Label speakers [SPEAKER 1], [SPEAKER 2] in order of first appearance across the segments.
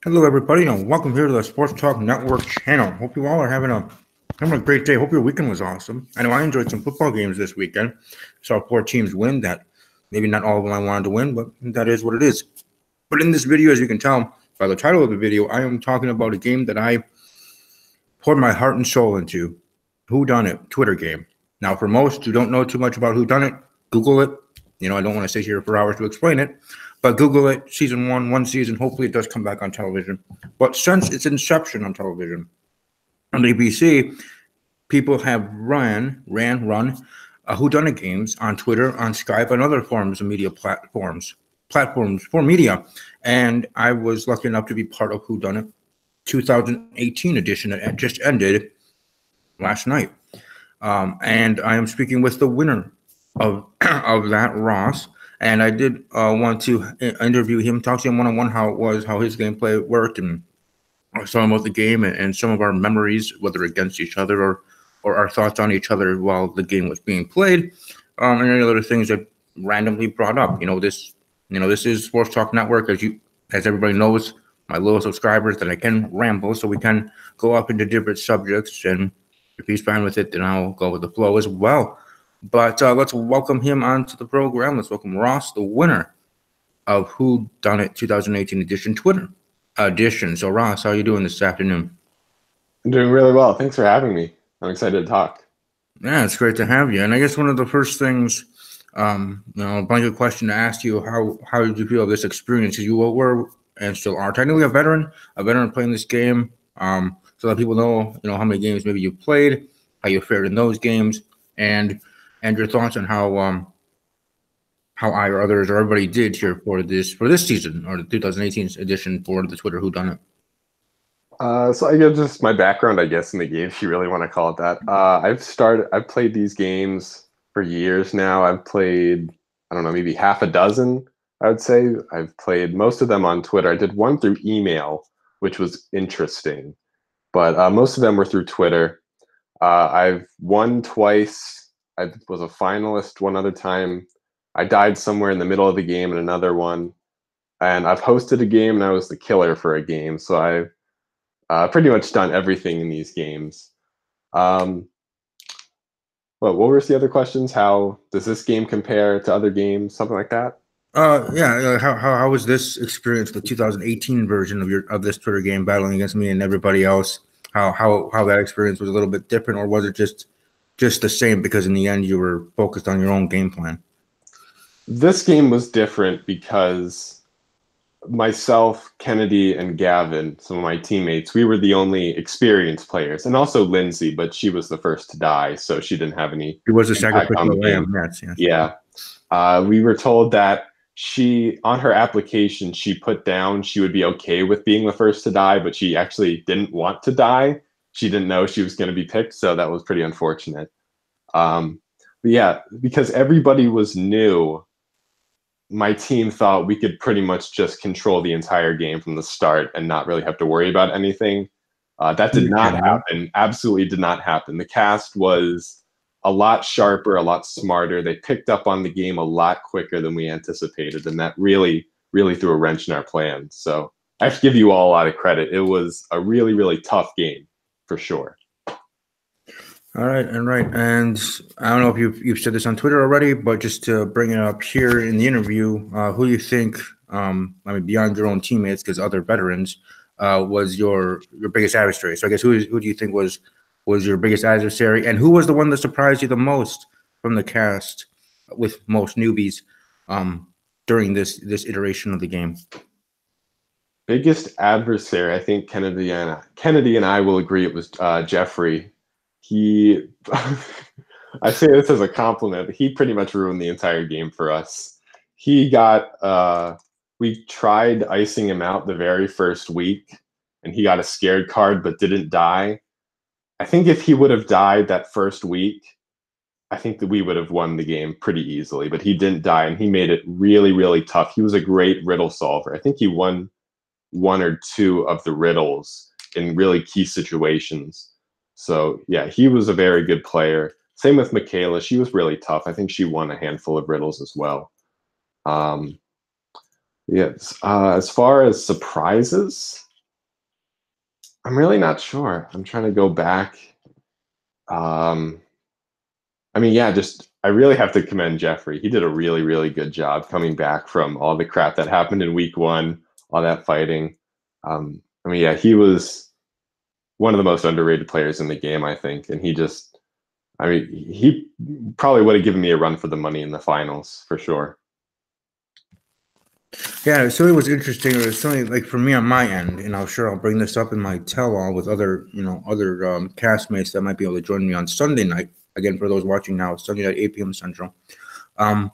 [SPEAKER 1] Hello, everybody, and welcome here to the Sports Talk Network channel. Hope you all are having a great day. Hope your weekend was awesome. I know I enjoyed some football games this weekend. Saw four teams win. That maybe not all of them I wanted to win, but that is what it is. But in this video, as you can tell by the title of the video, I am talking about a game that I poured my heart and soul into. Whodunnit Twitter game. Now, for most who don't know too much about Whodunnit, Google it. I don't want to sit here for hours to explain it, but Google it. Season one season. Hopefully, it does come back on television. But since its inception on television on ABC, people have run Whodunnit games on Twitter, on Skype, and other forms of media platforms for media. And I was lucky enough to be part of Whodunnit 2018 edition that just ended last night. And I am speaking with the winner of that, Ross. And I did want to interview him, talk to him one-on-one how it was, how his gameplay worked, and some about the game and some of our memories, whether against each other or our thoughts on each other while the game was being played, and any other things that randomly brought up. This is Sports Talk Network, as everybody knows, my loyal subscribers, that I can ramble, so we can go up into different subjects, and if he's fine with it, then I'll go with the flow as well. But let's welcome him onto the program. Let's welcome Ross, the winner of Whodunnit 2018 edition Twitter edition. So, Ross, how are you doing this afternoon?
[SPEAKER 2] I'm doing really well. Thanks for having me. I'm excited to talk.
[SPEAKER 1] Yeah, it's great to have you. And I guess one of the first things, a blanket question to ask you, how did you feel of this experience? You were and still are technically a veteran playing this game. So that people know, how many games maybe you played, how you fared in those games, and your thoughts on how I or others or everybody did here for this season, or the 2018 edition for the Twitter Whodunnit.
[SPEAKER 2] So I guess just my background, I guess, in the game, if you really want to call it that. I've played these games for years now. I've played, I don't know, maybe half a dozen, I would say. I've played most of them on Twitter. I did one through email, which was interesting, but most of them were through Twitter. I've won twice. I was a finalist one other time. I died somewhere in the middle of the game in another one. And I've hosted a game, and I was the killer for a game. So I've pretty much done everything in these games. What were the other questions? How does this game compare to other games? Something like that?
[SPEAKER 1] Yeah. How was this experience, the 2018 version of this Twitter game, battling against me and everybody else? How that experience was a little bit different, or was it just the same because in the end you were focused on your own game plan?
[SPEAKER 2] This game was different because myself, Kennedy, and Gavin, some of my teammates, we were the only experienced players, and also Lindsay, but she was the first to die, so she didn't have any.
[SPEAKER 1] It was a sacrificial lamb. Yes.
[SPEAKER 2] Yeah. We were told that on her application, she put down she would be okay with being the first to die, but she actually didn't want to die. She didn't know she was going to be picked, so that was pretty unfortunate. But yeah, because everybody was new, my team thought we could pretty much just control the entire game from the start and not really have to worry about anything. That did not happen. Absolutely did not happen. The cast was a lot sharper, a lot smarter. They picked up on the game a lot quicker than we anticipated, and that really, really threw a wrench in our plans. So I have to give you all a lot of credit. It was a really, really tough game, for sure.
[SPEAKER 1] All right, and I don't know if you've said this on Twitter already, but just to bring it up here in the interview, who do you think, beyond your own teammates, because other veterans, was your biggest adversary? So I guess who do you think was your biggest adversary, and who was the one that surprised you the most from the cast, with most newbies, during this iteration of the game?
[SPEAKER 2] Biggest adversary, I think Kennedy and I will agree it was Jeffrey. I say this as a compliment. He pretty much ruined the entire game for us. We tried icing him out the very first week, and he got a scared card but didn't die. I think if he would have died that first week, I think that we would have won the game pretty easily, but he didn't die, and he made it really, really tough. He was a great riddle solver. I think he won one or two of the riddles in really key situations. So yeah, he was a very good player. Same with Michaela. She was really tough. I think she won a handful of riddles as well. Yes. As far as surprises, I'm really not sure. I'm trying to go back. I mean, yeah, just I really have to commend Jeffrey. He did a really, really good job coming back from all the crap that happened in week one, all that fighting. I mean, yeah, he was one of the most underrated players in the game, I think. And I mean, he probably would have given me a run for the money in the finals for sure.
[SPEAKER 1] Yeah, so it was interesting. It was something like for me on my end, and I'm sure I'll bring this up in my tell-all with other, other castmates that might be able to join me on Sunday night. Again, for those watching now, Sunday night, 8 p.m. Central.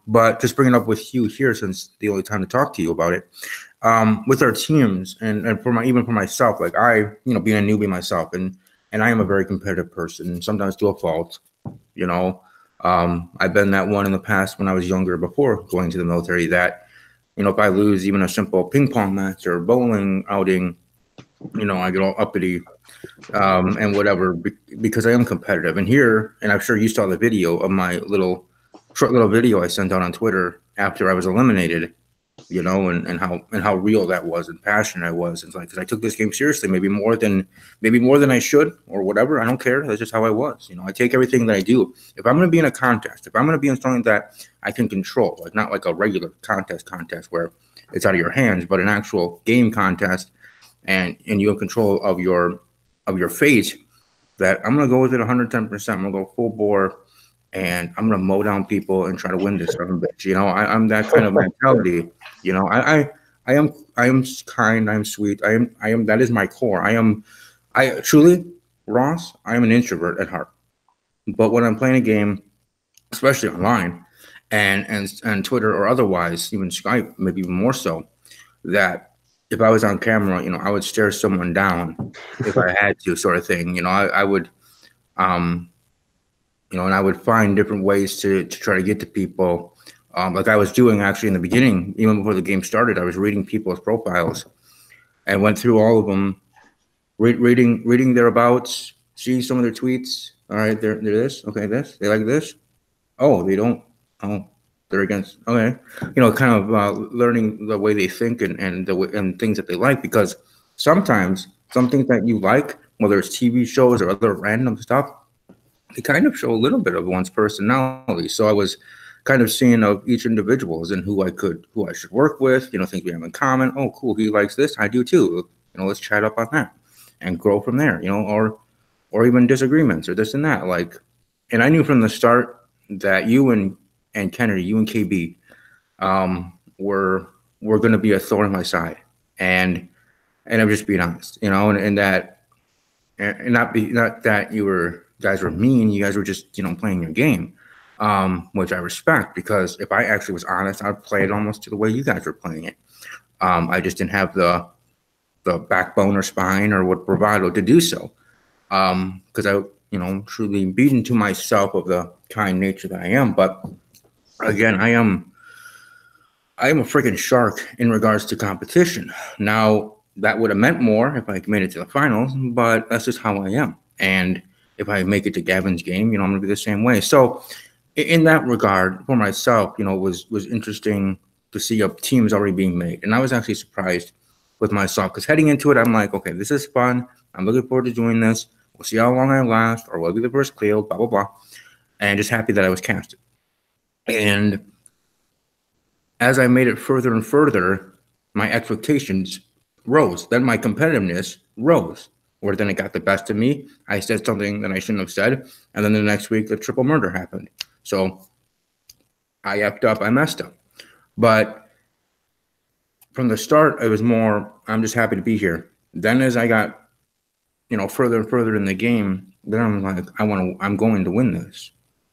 [SPEAKER 1] But just bringing it up with you here, since the only time to talk to you about it, with our teams, and for even for myself, like being a newbie myself, and I am a very competitive person, sometimes to a fault. I've been that one in the past when I was younger, before going to the military, that if I lose even a simple ping pong match or bowling outing, I get all uppity and whatever because I am competitive. And here, and I'm sure you saw the video of my short little video I sent out on Twitter after I was eliminated, and how real that was and passionate I was. It's like, because I took this game seriously, maybe more than I should or whatever. I don't care. That's just how I was. I take everything that I do. If I'm going to be in a contest, if I'm going to be in something that I can control, like not like a regular contest where it's out of your hands, but an actual game contest, and you have control of your fate, that I'm going to go with it 110%. I'm going to go full bore, and I'm going to mow down people and try to win this son of a bitch. I'm that kind of mentality. I am kind. I'm sweet. I am. That is my core. I truly, Ross, I am an introvert at heart. But when I'm playing a game, especially online, and Twitter or otherwise, even Skype, maybe even more so, that if I was on camera, I would stare someone down if I had to, sort of thing. I would, and I would find different ways to try to get to people. Like I was doing actually in the beginning, even before the game started, I was reading people's profiles and went through all of them, reading their abouts, seeing some of their tweets. All right, they're this, okay, this, they like this. Oh, they don't. Oh, they're against. Okay, kind of learning the way they think and things that they like, because sometimes some things that you like, whether it's TV shows or other random stuff, they kind of show a little bit of one's personality. So I was kind of seeing of each individuals and who I should work with, things we have in common. Oh, cool, he likes this, I do too. Let's chat up on that and grow from there, or even disagreements or this and that. Like, and I knew from the start that you and Kennedy, you and KB, were going to be a thorn in my side, and I'm just being honest, and that, and not that you guys were mean. You guys were just playing your game, which I respect, because if I actually was honest, I'd play it almost to the way you guys were playing it. I just didn't have the backbone or spine or what bravado to do so, because I truly beaten to myself of the kind nature that I am. But again, I am a freaking shark in regards to competition. Now, that would have meant more if I made it to the finals, but that's just how I am. And if I make it to Gavin's game, I'm going to be the same way. So in that regard, for myself, it was interesting to see teams already being made. And I was actually surprised with myself, because heading into it, I'm like, okay, this is fun. I'm looking forward to doing this. We'll see how long I last, or will be the first clear, blah, blah, blah. And just happy that I was casted. And as I made it further and further, my expectations rose. Then my competitiveness rose, where then it got the best of me. I said something that I shouldn't have said. And then the next week, the triple murder happened. So I effed up, I messed up. But from the start, it was more, I'm just happy to be here. Then as I got, further and further in the game, then I'm like, I'm going to win this.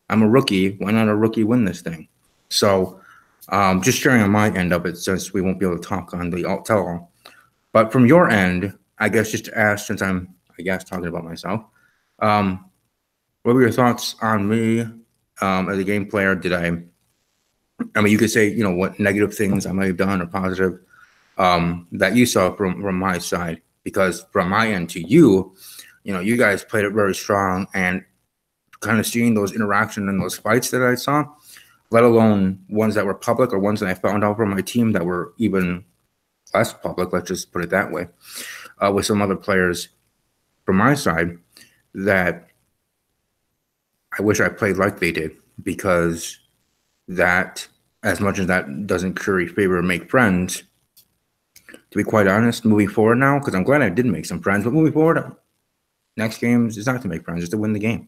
[SPEAKER 1] I'm a rookie. Why not a rookie win this thing? So just sharing on my end of it, since we won't be able to talk on the tell-all. But from your end, I guess just to ask, since I'm, talking about myself, what were your thoughts on me as a game player? I mean, you could say, what negative things I might have done or positive that you saw from my side, because from my end to you, you guys played it very strong, and kind of seeing those interactions and those fights that I saw, let alone ones that were public or ones that I found out from my team that were even less public, let's just put it that way, with some other players. from my side that I wish I played like they did, because that, as much as that doesn't curry favor or make friends, to be quite honest, moving forward now, because I'm glad I did make some friends, but moving forward, next games is not to make friends, it's to win the game.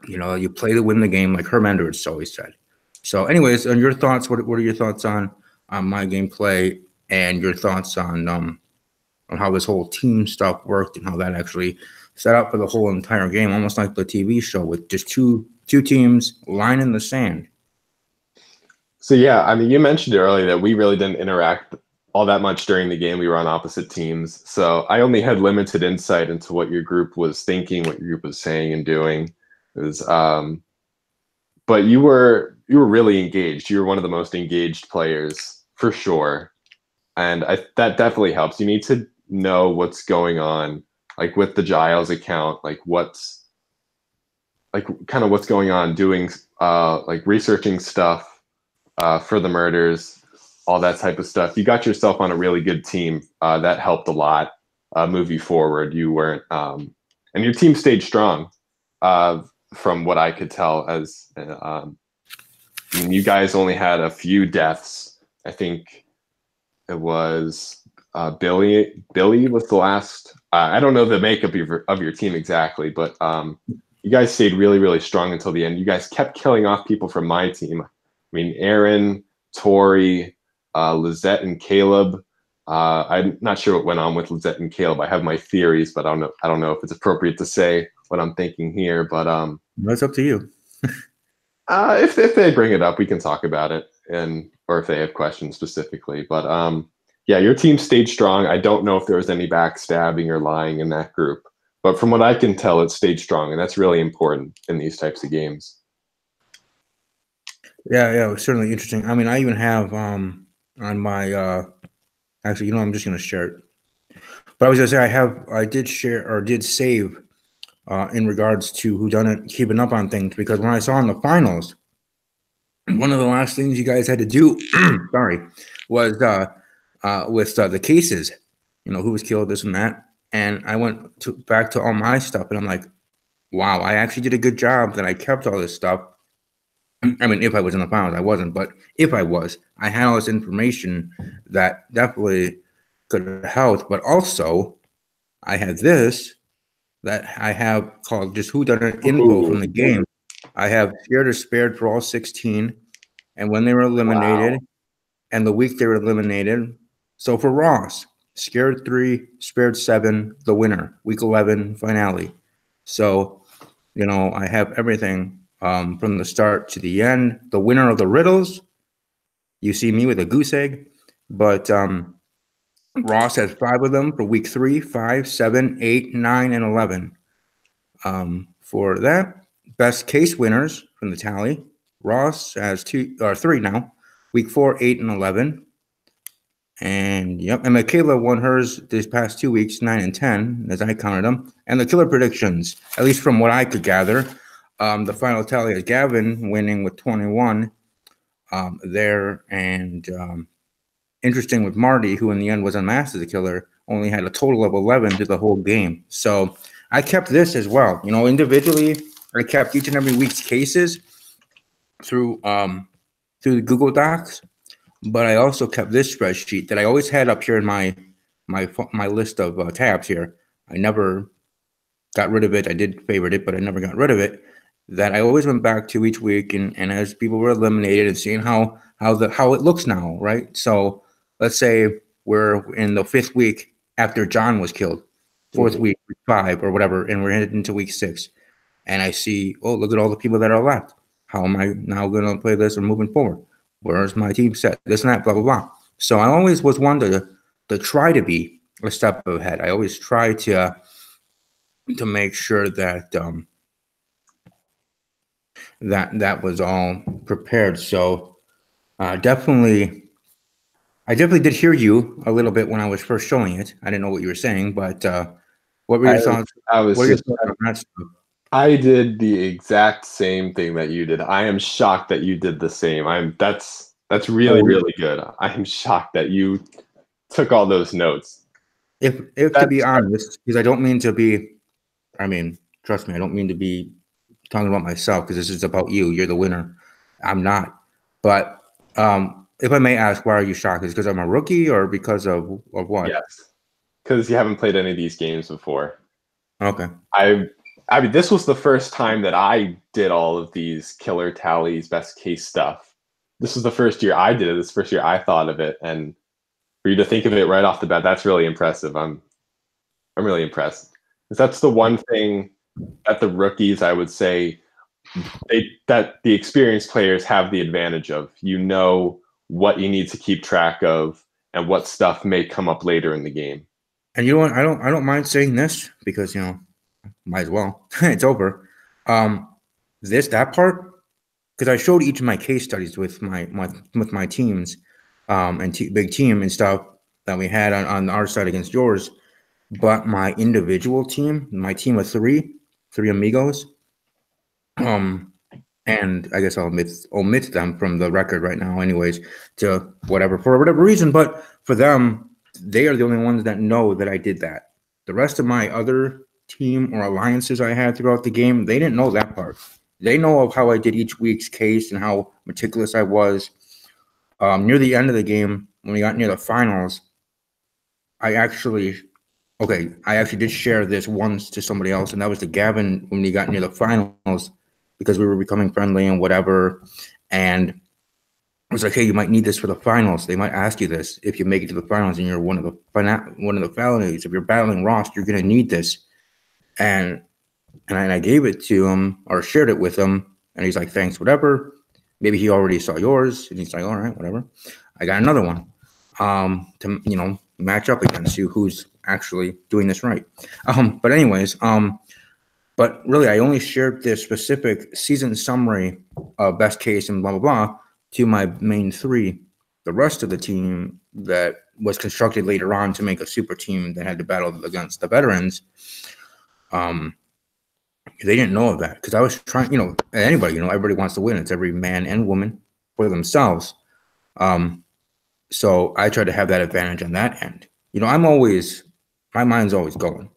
[SPEAKER 1] You play to win the game, like Herm Edwards always said. So, anyways, on your thoughts, what are your thoughts on my gameplay, and your thoughts on how this whole team stuff worked, and how that actually set up for the whole entire game, almost like the TV show with just two teams line in the sand.
[SPEAKER 2] So yeah, I mean, you mentioned earlier that we really didn't interact all that much during the game. We were on opposite teams, so I only had limited insight into what your group was thinking, what your group was saying and doing. It was, but you were really engaged. You were one of the most engaged players for sure, and that definitely helps. You need to know what's going on, like with the Giles account, like what's going on, doing like researching stuff for the murders, all that type of stuff. You got yourself on a really good team. That helped a lot move you forward. You weren't, and your team stayed strong from what I could tell. As I mean, you guys only had a few deaths. I think it was Billy was the last. I don't know the makeup of your team exactly, but you guys stayed really, really strong until the end. You guys kept killing off people from my team. I mean, Aaron, Tori, Lizette, and Caleb. I'm not sure what went on with Lizette and Caleb. I have my theories, but I don't know if it's appropriate to say what I'm thinking here. But
[SPEAKER 1] that's up to you.
[SPEAKER 2] If they bring it up, we can talk about it, or if they have questions specifically. But yeah, your team stayed strong. I don't know if there was any backstabbing or lying in that group, but from what I can tell, it stayed strong, and that's really important in these types of games.
[SPEAKER 1] Yeah, it was certainly interesting. I mean, I even have on my actually, I'm just gonna share it. But I was gonna say I did share, or did save in regards to Whodunnit, keeping up on things, because when I saw in the finals, one of the last things you guys had to do, sorry, was with the cases, who was killed, this and that. And I went back to all my stuff, and I'm like, wow, I actually did a good job that I kept all this stuff. I mean, if I was in the finals, I wasn't, but if I was, I had all this information that definitely could have helped. But also, I had this that I have called just Whodunnit info from the game. I have scared or spared for all 16, and when they were eliminated, and the week they were eliminated. So for Ross, scared 3, spared 7, the winner, week 11 finale. So, I have everything from the start to the end. The winner of the riddles, you see me with a goose egg, but Ross has 5 of them for week 3, 5, 7, 8, 9, and 11. For that, best case winners from the tally, Ross has 2 or 3 now, week 4, 8, and 11. And yep, and Michaela won hers this past 2 weeks, 9 and 10, as I counted them. And the killer predictions, at least from what I could gather, the final tally is Gavin winning with 21 there, and interesting with Marty, who in the end was unmasked as a killer, only had a total of 11 through the whole game. So I kept this as well. Individually, I kept each and every week's cases through the Google Docs, but I also kept this spreadsheet that I always had up here in my list of tabs here. I never got rid of it. I did favorite it, but I never got rid of it. That I always went back to each week, and as people were eliminated, and seeing how it looks now, right? So let's say we're in the 5th week after John was killed, 4th week, 5 or whatever, and we're headed into week 6, and I see, oh, look at all the people that are left. How am I now going to play this or moving forward? Where's my team set? This and that, blah blah blah. So I always was one to try to be a step ahead. I always try to make sure that that was all prepared. So I definitely did hear you a little bit when I was first showing it. I didn't know what you were saying, but what were your thoughts?
[SPEAKER 2] I did the exact same thing that you did. I am shocked that you did the same. That's really, really good. I am shocked that you took all those notes.
[SPEAKER 1] If to be honest, because I don't mean to be, I mean, trust me, I don't mean to be talking about myself because this is about you. You're the winner. I'm not. But if I may ask, why are you shocked? Is it because I'm a rookie or because of what?
[SPEAKER 2] Yes, because you haven't played any of these games before.
[SPEAKER 1] Okay.
[SPEAKER 2] I mean, this was the first time that I did all of these killer tallies, best case stuff. This was the first year I did it. This is the first year I thought of it, and for you to think of it right off the bat, that's really impressive. I'm really impressed. Because that's the one thing that the rookies, I would say, that the experienced players have the advantage of. You know what you need to keep track of and what stuff may come up later in the game.
[SPEAKER 1] And you know what? I don't mind saying this because might as well. It's over. That part, because I showed each of my case studies with my teams, and big team and stuff that we had on our side against yours. But my individual team, my team of three amigos, and I guess I'll omit them from the record right now, anyways, for whatever reason. But for them, they are the only ones that know that I did that. The rest of my other team or alliances I had throughout the game, they didn't know that part. They know of how I did each week's case and how meticulous I was. Near the end of the game, when we got near the finals, I actually did share this once to somebody else, and that was to Gavin when we got near the finals because we were becoming friendly and whatever. And I was like, hey, you might need this for the finals. They might ask you this if you make it to the finals and you're one of the felonies. If you're battling Ross, you're going to need this. And I gave it to him or shared it with him, and he's like, thanks, whatever. Maybe he already saw yours, and he's like, all right, whatever. I got another one to match up against you who's actually doing this right. But anyways, but really I only shared this specific season summary of best case and blah blah blah to my main three. The rest of the team that was constructed later on to make a super team that had to battle against the veterans, they didn't know of that because I was trying, anybody, everybody wants to win. It's every man and woman for themselves. So I tried to have that advantage on that end. My mind's always going.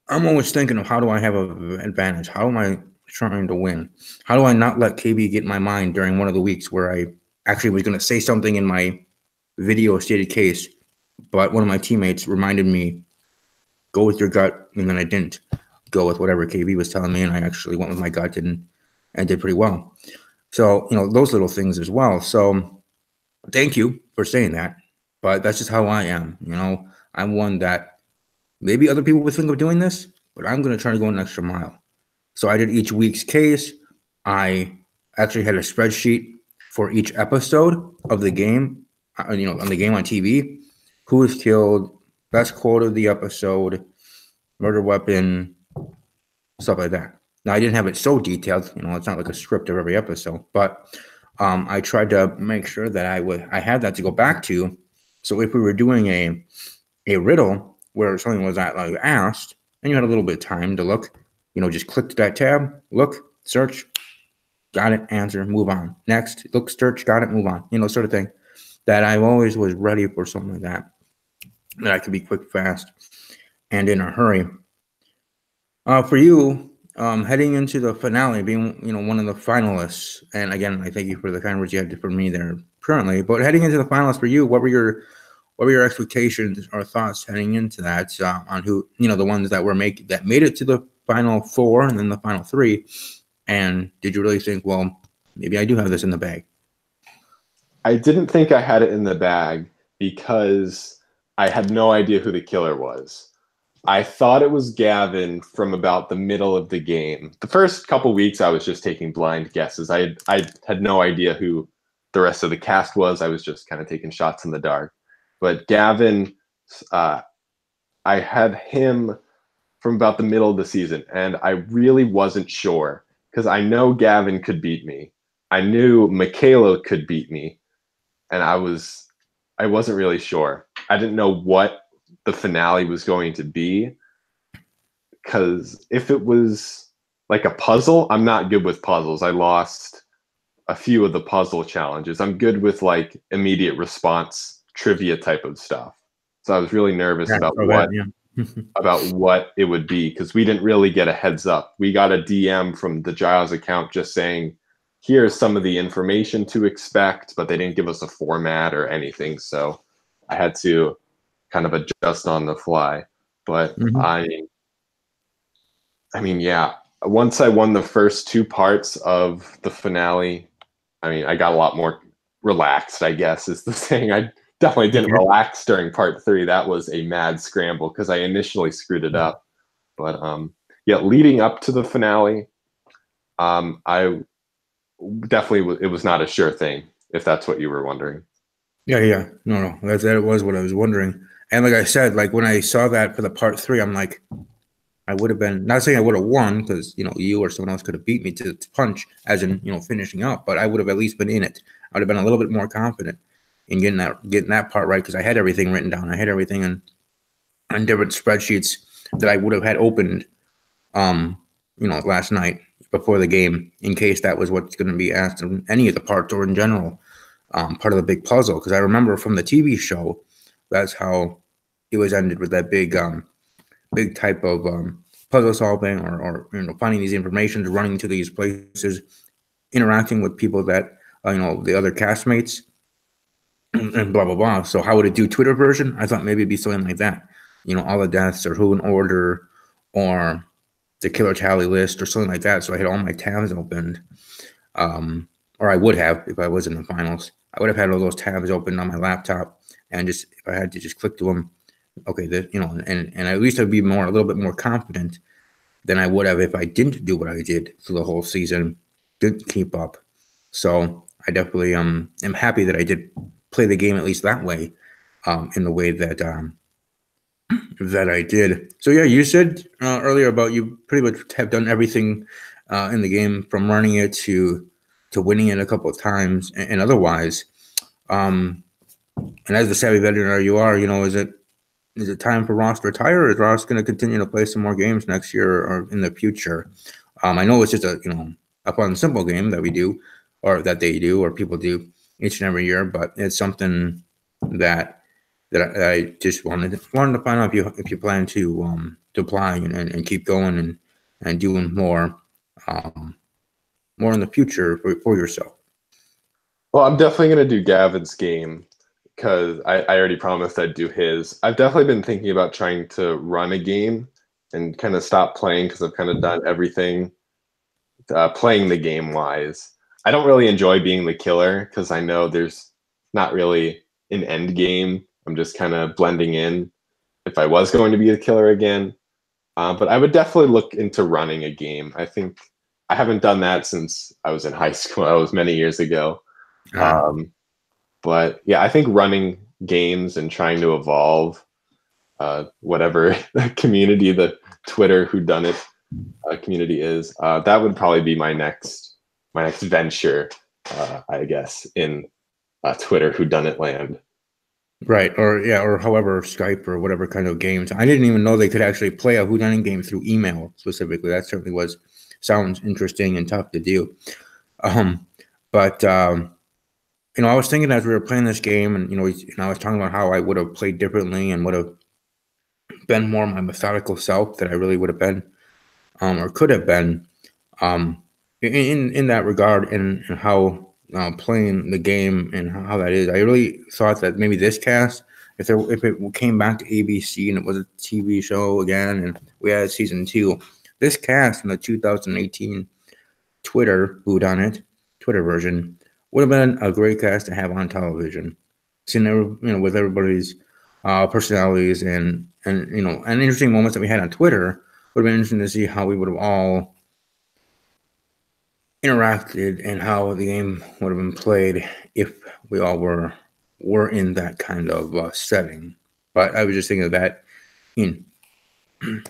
[SPEAKER 1] I'm always thinking of how do I have an advantage? How am I trying to win? How do I not let KB get in my mind during one of the weeks where I actually was going to say something in my video stated case, but one of my teammates reminded me, go with your gut, and then I didn't go with whatever KB was telling me, and I actually went with my gut and did pretty well. So, those little things as well. So thank you for saying that, but that's just how I am. I'm one that maybe other people would think of doing this, but I'm going to try to go an extra mile. So I did each week's case. I actually had a spreadsheet for each episode of the game, on the game on TV, who was killed, best quote of the episode, murder weapon, stuff like that. Now, I didn't have it so detailed, it's not like a script of every episode, but I tried to make sure that I had that to go back to. So if we were doing a riddle where something was asked, and you had a little bit of time to look, just click that tab, look, search, got it, answer, move on. Next, look, search, got it, move on. Sort of thing. That I always was ready for something like that I could be quick, fast, and in a hurry. For you, heading into the finale, being one of the finalists, and again, I thank you for the kind words you had for me there currently. But heading into the finalists for you, what were your expectations or thoughts heading into that on who the ones that made it to the final four and then the final three? And did you really think, well, maybe I do have this in the bag?
[SPEAKER 2] I didn't think I had it in the bag because I had no idea who the killer was. I thought it was Gavin from about the middle of the game. The first couple weeks, I was just taking blind guesses. I had no idea who the rest of the cast was. I was just kind of taking shots in the dark. But Gavin, I had him from about the middle of the season, and I really wasn't sure because I know Gavin could beat me. I knew Michaela could beat me, and I wasn't really sure. I didn't know what the finale was going to be, because if it was like a puzzle, I'm not good with puzzles. I lost a few of the puzzle challenges. I'm good with like immediate response trivia type of stuff. So I was really nervous about what it would be, because we didn't really get a heads up. We got a DM from the Giles account just saying, here's some of the information to expect, but they didn't give us a format or anything. So I had to kind of adjust on the fly. But I mean, yeah, once I won the first two parts of the finale, I mean, I got a lot more relaxed, I guess is the saying. I definitely didn't relax during part 3. That was a mad scramble because I initially screwed it up. But yeah, leading up to the finale, I definitely, it was not a sure thing, if that's what you were wondering.
[SPEAKER 1] Yeah. No. That was what I was wondering. And like I said, like when I saw that for the part 3, I'm like, I would have been, not saying I would have won because, you or someone else could have beat me to punch, as in, finishing up, but I would have at least been in it. I would have been a little bit more confident in getting that part right, because I had everything written down. I had everything on different spreadsheets that I would have had opened, last night before the game, in case that was what's going to be asked in any of the parts or in general, part of the big puzzle. Because I remember from the TV show, that's how it was ended, with that big type of puzzle solving, or finding these information, running to these places, interacting with people that the other castmates, and blah blah blah. So how would it do Twitter version? I thought maybe it'd be something like that. All the deaths, or who in order, or the killer tally list, or something like that. So I had all my tabs opened, or I would have if I was in the finals. I would have had all those tabs open on my laptop, and just if I had to just click to them. Okay, and at least I'd be a little bit more confident than I would have if I didn't do what I did through the whole season, didn't keep up. So I definitely am happy that I did play the game at least that way, in the way that that I did. So yeah, you said earlier about you pretty much have done everything in the game, from running it to winning it a couple of times, and otherwise. And as the savvy veteran you are, is it time for Ross to retire, or is Ross going to continue to play some more games next year or in the future? I know it's just a fun, simple game that we do, or that they do, or people do each and every year, but it's something that I just wanted to find out if you plan to apply and keep going and doing more in the future for yourself.
[SPEAKER 2] Well, I'm definitely going to do Gavin's game, because I already promised I'd do his. I've definitely been thinking about trying to run a game and kind of stop playing, because I've kind of done everything playing the game wise. I don't really enjoy being the killer, because I know there's not really an end game. I'm just kind of blending in if I was going to be the killer again. But I would definitely look into running a game. I think I haven't done that since I was in high school. That was many years ago. But yeah, I think running games and trying to evolve whatever community, the Twitter Whodunnit community is, that would probably be my next venture, I guess, in Twitter Whodunnit land.
[SPEAKER 1] Right, or however, Skype or whatever kind of games. I didn't even know they could actually play a Whodunnit game through email specifically. That certainly sounds interesting and tough to do. But I was thinking as we were playing this game, and I was talking about how I would have played differently and would have been more my methodical self that I really would have been, or could have been, in that regard, and how playing the game and how that is. I really thought that maybe this cast, if it came back to ABC and it was a TV show again, and we had season 2, this cast in the 2018 Twitter Whodunnit Twitter version would have been a great cast to have on television. Seeing with everybody's personalities and interesting moments that we had on Twitter, would have been interesting to see how we would have all interacted and how the game would have been played if we all were in that kind of setting. But I was just thinking of that in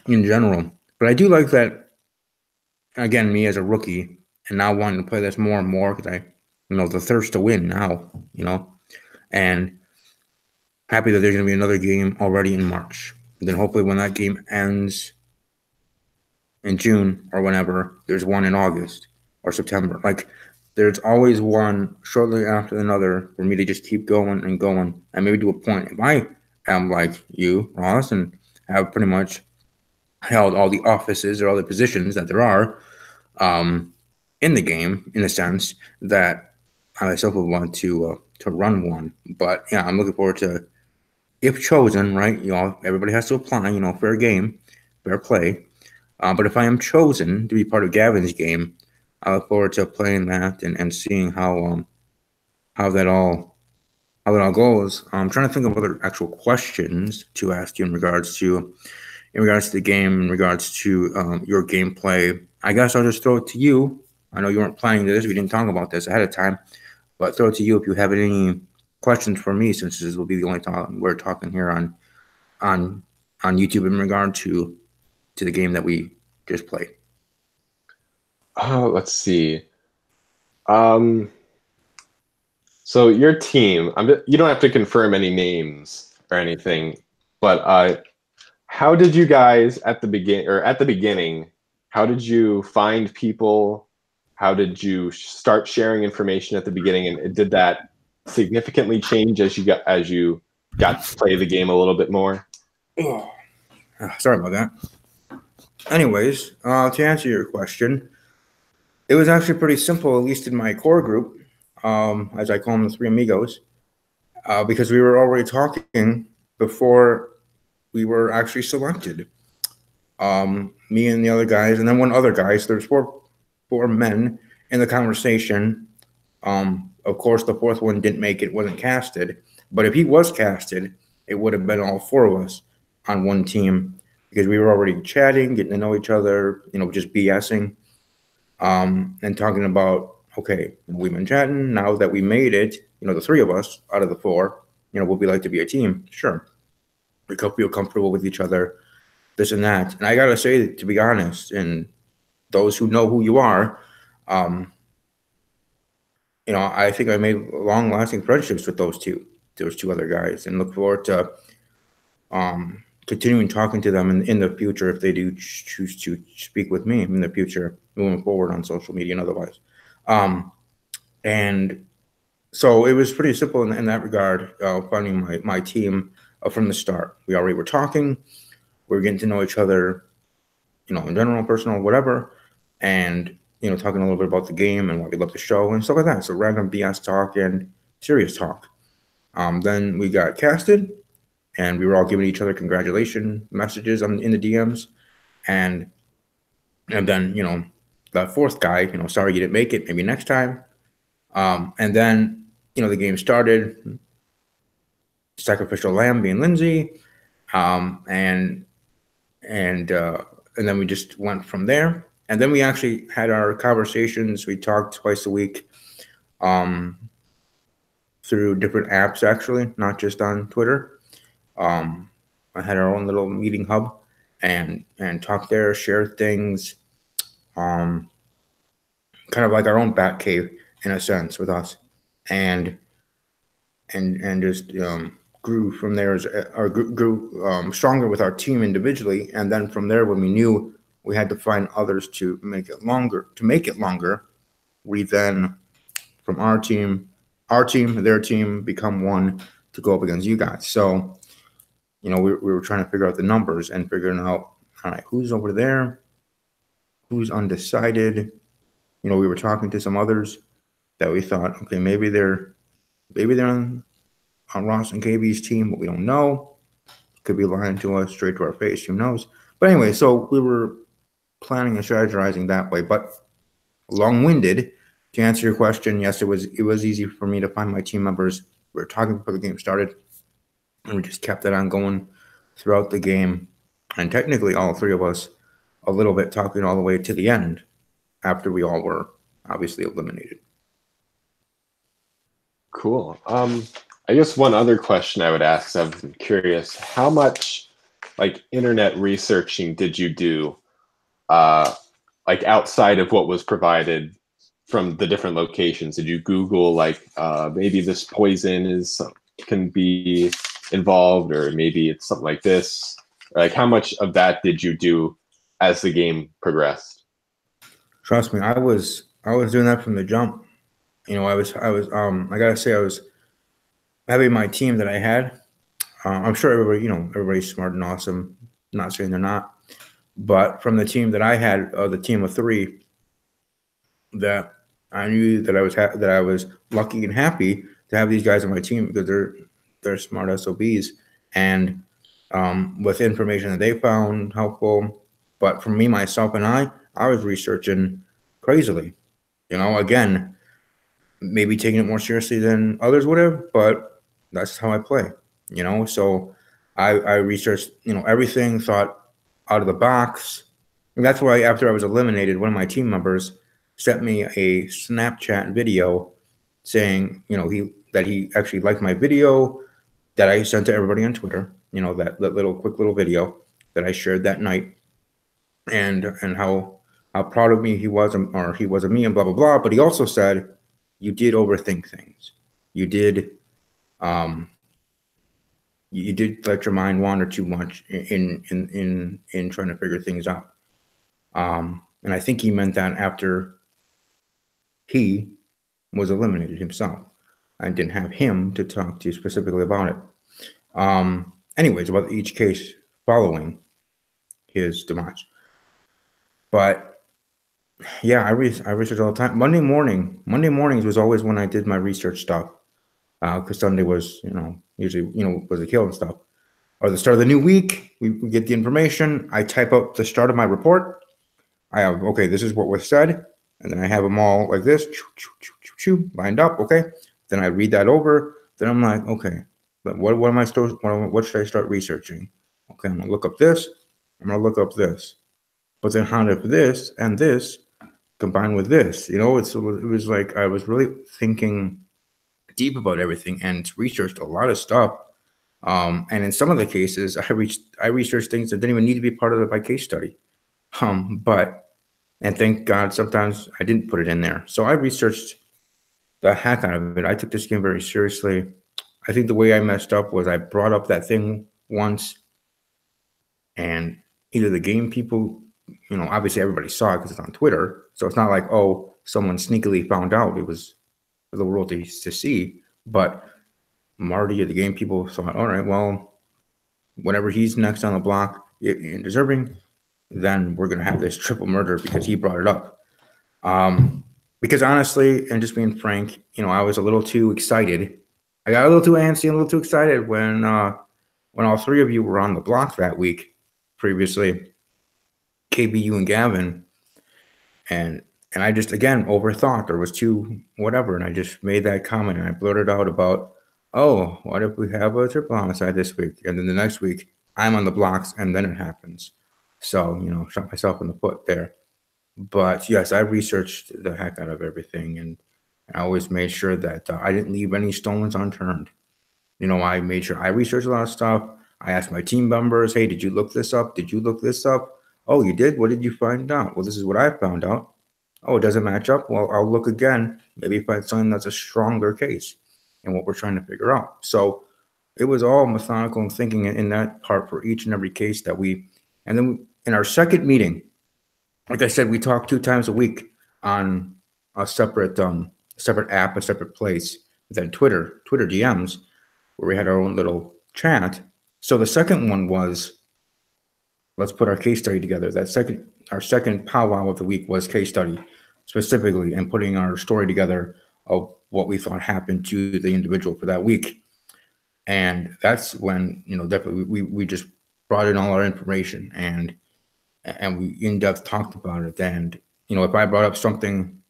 [SPEAKER 1] general. But I do like that, again, me as a rookie, and now wanting to play this more and more, because I the thirst to win now, and happy that there's going to be another game already in March. And then hopefully when that game ends in June or whenever, there's one in August or September. Like, there's always one shortly after another for me to just keep going and going, and maybe to a point. If I am like you, Ross, and have pretty much held all the offices or all the positions that there are in the game, in a sense that I myself would want to run one. But yeah, I'm looking forward to, if chosen, right? Everybody has to apply. Fair game, fair play. But if I am chosen to be part of Gavin's game, I look forward to playing that and seeing how that all how it all goes. I'm trying to think of other actual questions to ask you in regards to the game, in regards to your gameplay. I guess I'll just throw it to you. I know you weren't planning this. We didn't talk about this ahead of time, but throw it to you if you have any questions for me, since this will be the only time we're talking here on on YouTube in regard to the game that we just played.
[SPEAKER 2] Let's see. Um, so your team, you don't have to confirm any names or anything, but how did you guys at the beginning, how did you find people? How did you start sharing information at the beginning, and did that significantly change as you got to play the game a little bit more?
[SPEAKER 1] Oh, sorry about that. Anyways, to answer your question, it was actually pretty simple, at least in my core group, as I call them, the Three Amigos, because we were already talking before we were actually selected. Me and the other guys, and then one other guy. So there's four men in the conversation. Of course, the fourth one didn't make it, wasn't casted. But if he was casted, it would have been all four of us on one team, because we were already chatting, getting to know each other, just BSing, and talking about, okay, we've been chatting. Now that we made it, the three of us out of the four, would we like to be a team? Sure. We could feel comfortable with each other, this and that. And I gotta say, to be honest, and those who know who you are, um, I think I made long-lasting friendships with those two other guys, and look forward to continuing talking to them in the future if they do choose to speak with me in the future, moving forward on social media and otherwise. And so it was pretty simple in that regard, finding my team from the start. We already were talking, we were getting to know each other, in general, personal, whatever, and talking a little bit about the game and what we love the show and stuff like that. So random BS talk and serious talk. Then we got casted, and we were all giving each other congratulation messages in the DMs, and then that fourth guy, sorry you didn't make it, maybe next time. And then the game started. Sacrificial lamb being Lindsay, and then we just went from there. And then we actually had our conversations. We talked twice a week through different apps, actually, not just on Twitter. I had our own little meeting hub and talked there, shared things, kind of like our own bat cave in a sense with us, and just grew from there, or grew stronger with our team individually. And then from there, when we knew we had to find others to make it longer, we then, from our team, their team, become one to go up against you guys. So, we were trying to figure out the numbers and figuring out, all right, who's over there, who's undecided. We were talking to some others that we thought, okay, maybe they're on Ross and KB's team, but we don't know. Could be lying to us straight to our face. Who knows? But anyway, so we were planning and strategizing that way. But long-winded, to answer your question, yes, it was easy for me to find my team members. We were talking before the game started, and we just kept that on going throughout the game. And technically, all three of us, a little bit, talking all the way to the end, after we all were obviously eliminated.
[SPEAKER 2] Cool. I guess one other question I would ask, I'm curious, how much internet researching did you do, outside of what was provided from the different locations? Did you Google maybe this poison can be involved, or maybe it's something like this? How much of that did you do as the game progressed?
[SPEAKER 1] Trust me, I was doing that from the jump. I gotta say, I was having my team that I had. I'm sure everybody, everybody's smart and awesome. Not saying they're not, but from the team that I had, the team of three, that I knew that I was lucky and happy to have these guys on my team because they're smart SOBs and with information that they found helpful. But for me, myself, and I was researching crazily. Again, maybe taking it more seriously than others would have, but that's how I play. So I researched everything, thought out of the box. And that's why after I was eliminated, one of my team members sent me a Snapchat video saying he actually liked my video that I sent to everybody on Twitter. That little quick little video that I shared that night, and how proud of me he was, or he was of me, and blah blah blah. But he also said, "You did overthink things. You did, you did let your mind wander too much in trying to figure things out." And I think he meant that after he was eliminated himself. I didn't have him to talk to specifically about it. Anyways, about each case following his demise. But yeah, I research all the time. Monday mornings was always when I did my research stuff. Because Sunday was, usually, was a kill and stuff. Or the start of the new week, we get the information. I type up the start of my report. I have, okay, this is what was said. And then I have them all like this, lined up, okay? Then I read that over. Then I'm like, okay, but what should I start researching? Okay, I'm gonna look up this. I'm gonna look up this. But then how did this and this combine with this? It was like I was really thinking deep about everything and researched a lot of stuff. And in some of the cases, I researched things that didn't even need to be part of my case study. And thank God sometimes I didn't put it in there. So I researched the heck out of it. I took this game very seriously. I think the way I messed up was I brought up that thing once, and either the game people, obviously everybody saw it because it's on Twitter. So it's not like, oh, someone sneakily found out. It was for the world to see. But Marty or the game people thought, all right, well, whenever he's next on the block and deserving, then we're going to have this triple murder because he brought it up. Because honestly, and just being frank, I was a little too excited. I got a little too antsy and a little too excited when all three of you were on the block that week previously, KBU and Gavin. And I just, again, overthought or was too whatever. And I just made that comment and I blurted out about, oh, what if we have a triple homicide this week? And then the next week, I'm on the blocks and then it happens. So, shot myself in the foot there. But yes, I researched the heck out of everything. And I always made sure that I didn't leave any stones unturned. I made sure I researched a lot of stuff. I asked my team members, hey, did you look this up? Did you look this up? Oh, you did? What did you find out? Well, this is what I found out. Oh, it doesn't match up? Well, I'll look again. Maybe find something that's a stronger case and what we're trying to figure out. So it was all methodical and thinking in that part for each and every case that and then in our second meeting, like I said, we talk 2 times a week on a separate app, a separate place, then Twitter DMs, where we had our own little chat. So the second one was, let's put our case study together. Our second powwow of the week was case study specifically and putting our story together of what we thought happened to the individual for that week. And that's when, definitely we just brought in all our information and we in depth talked about it. And, if I brought up something,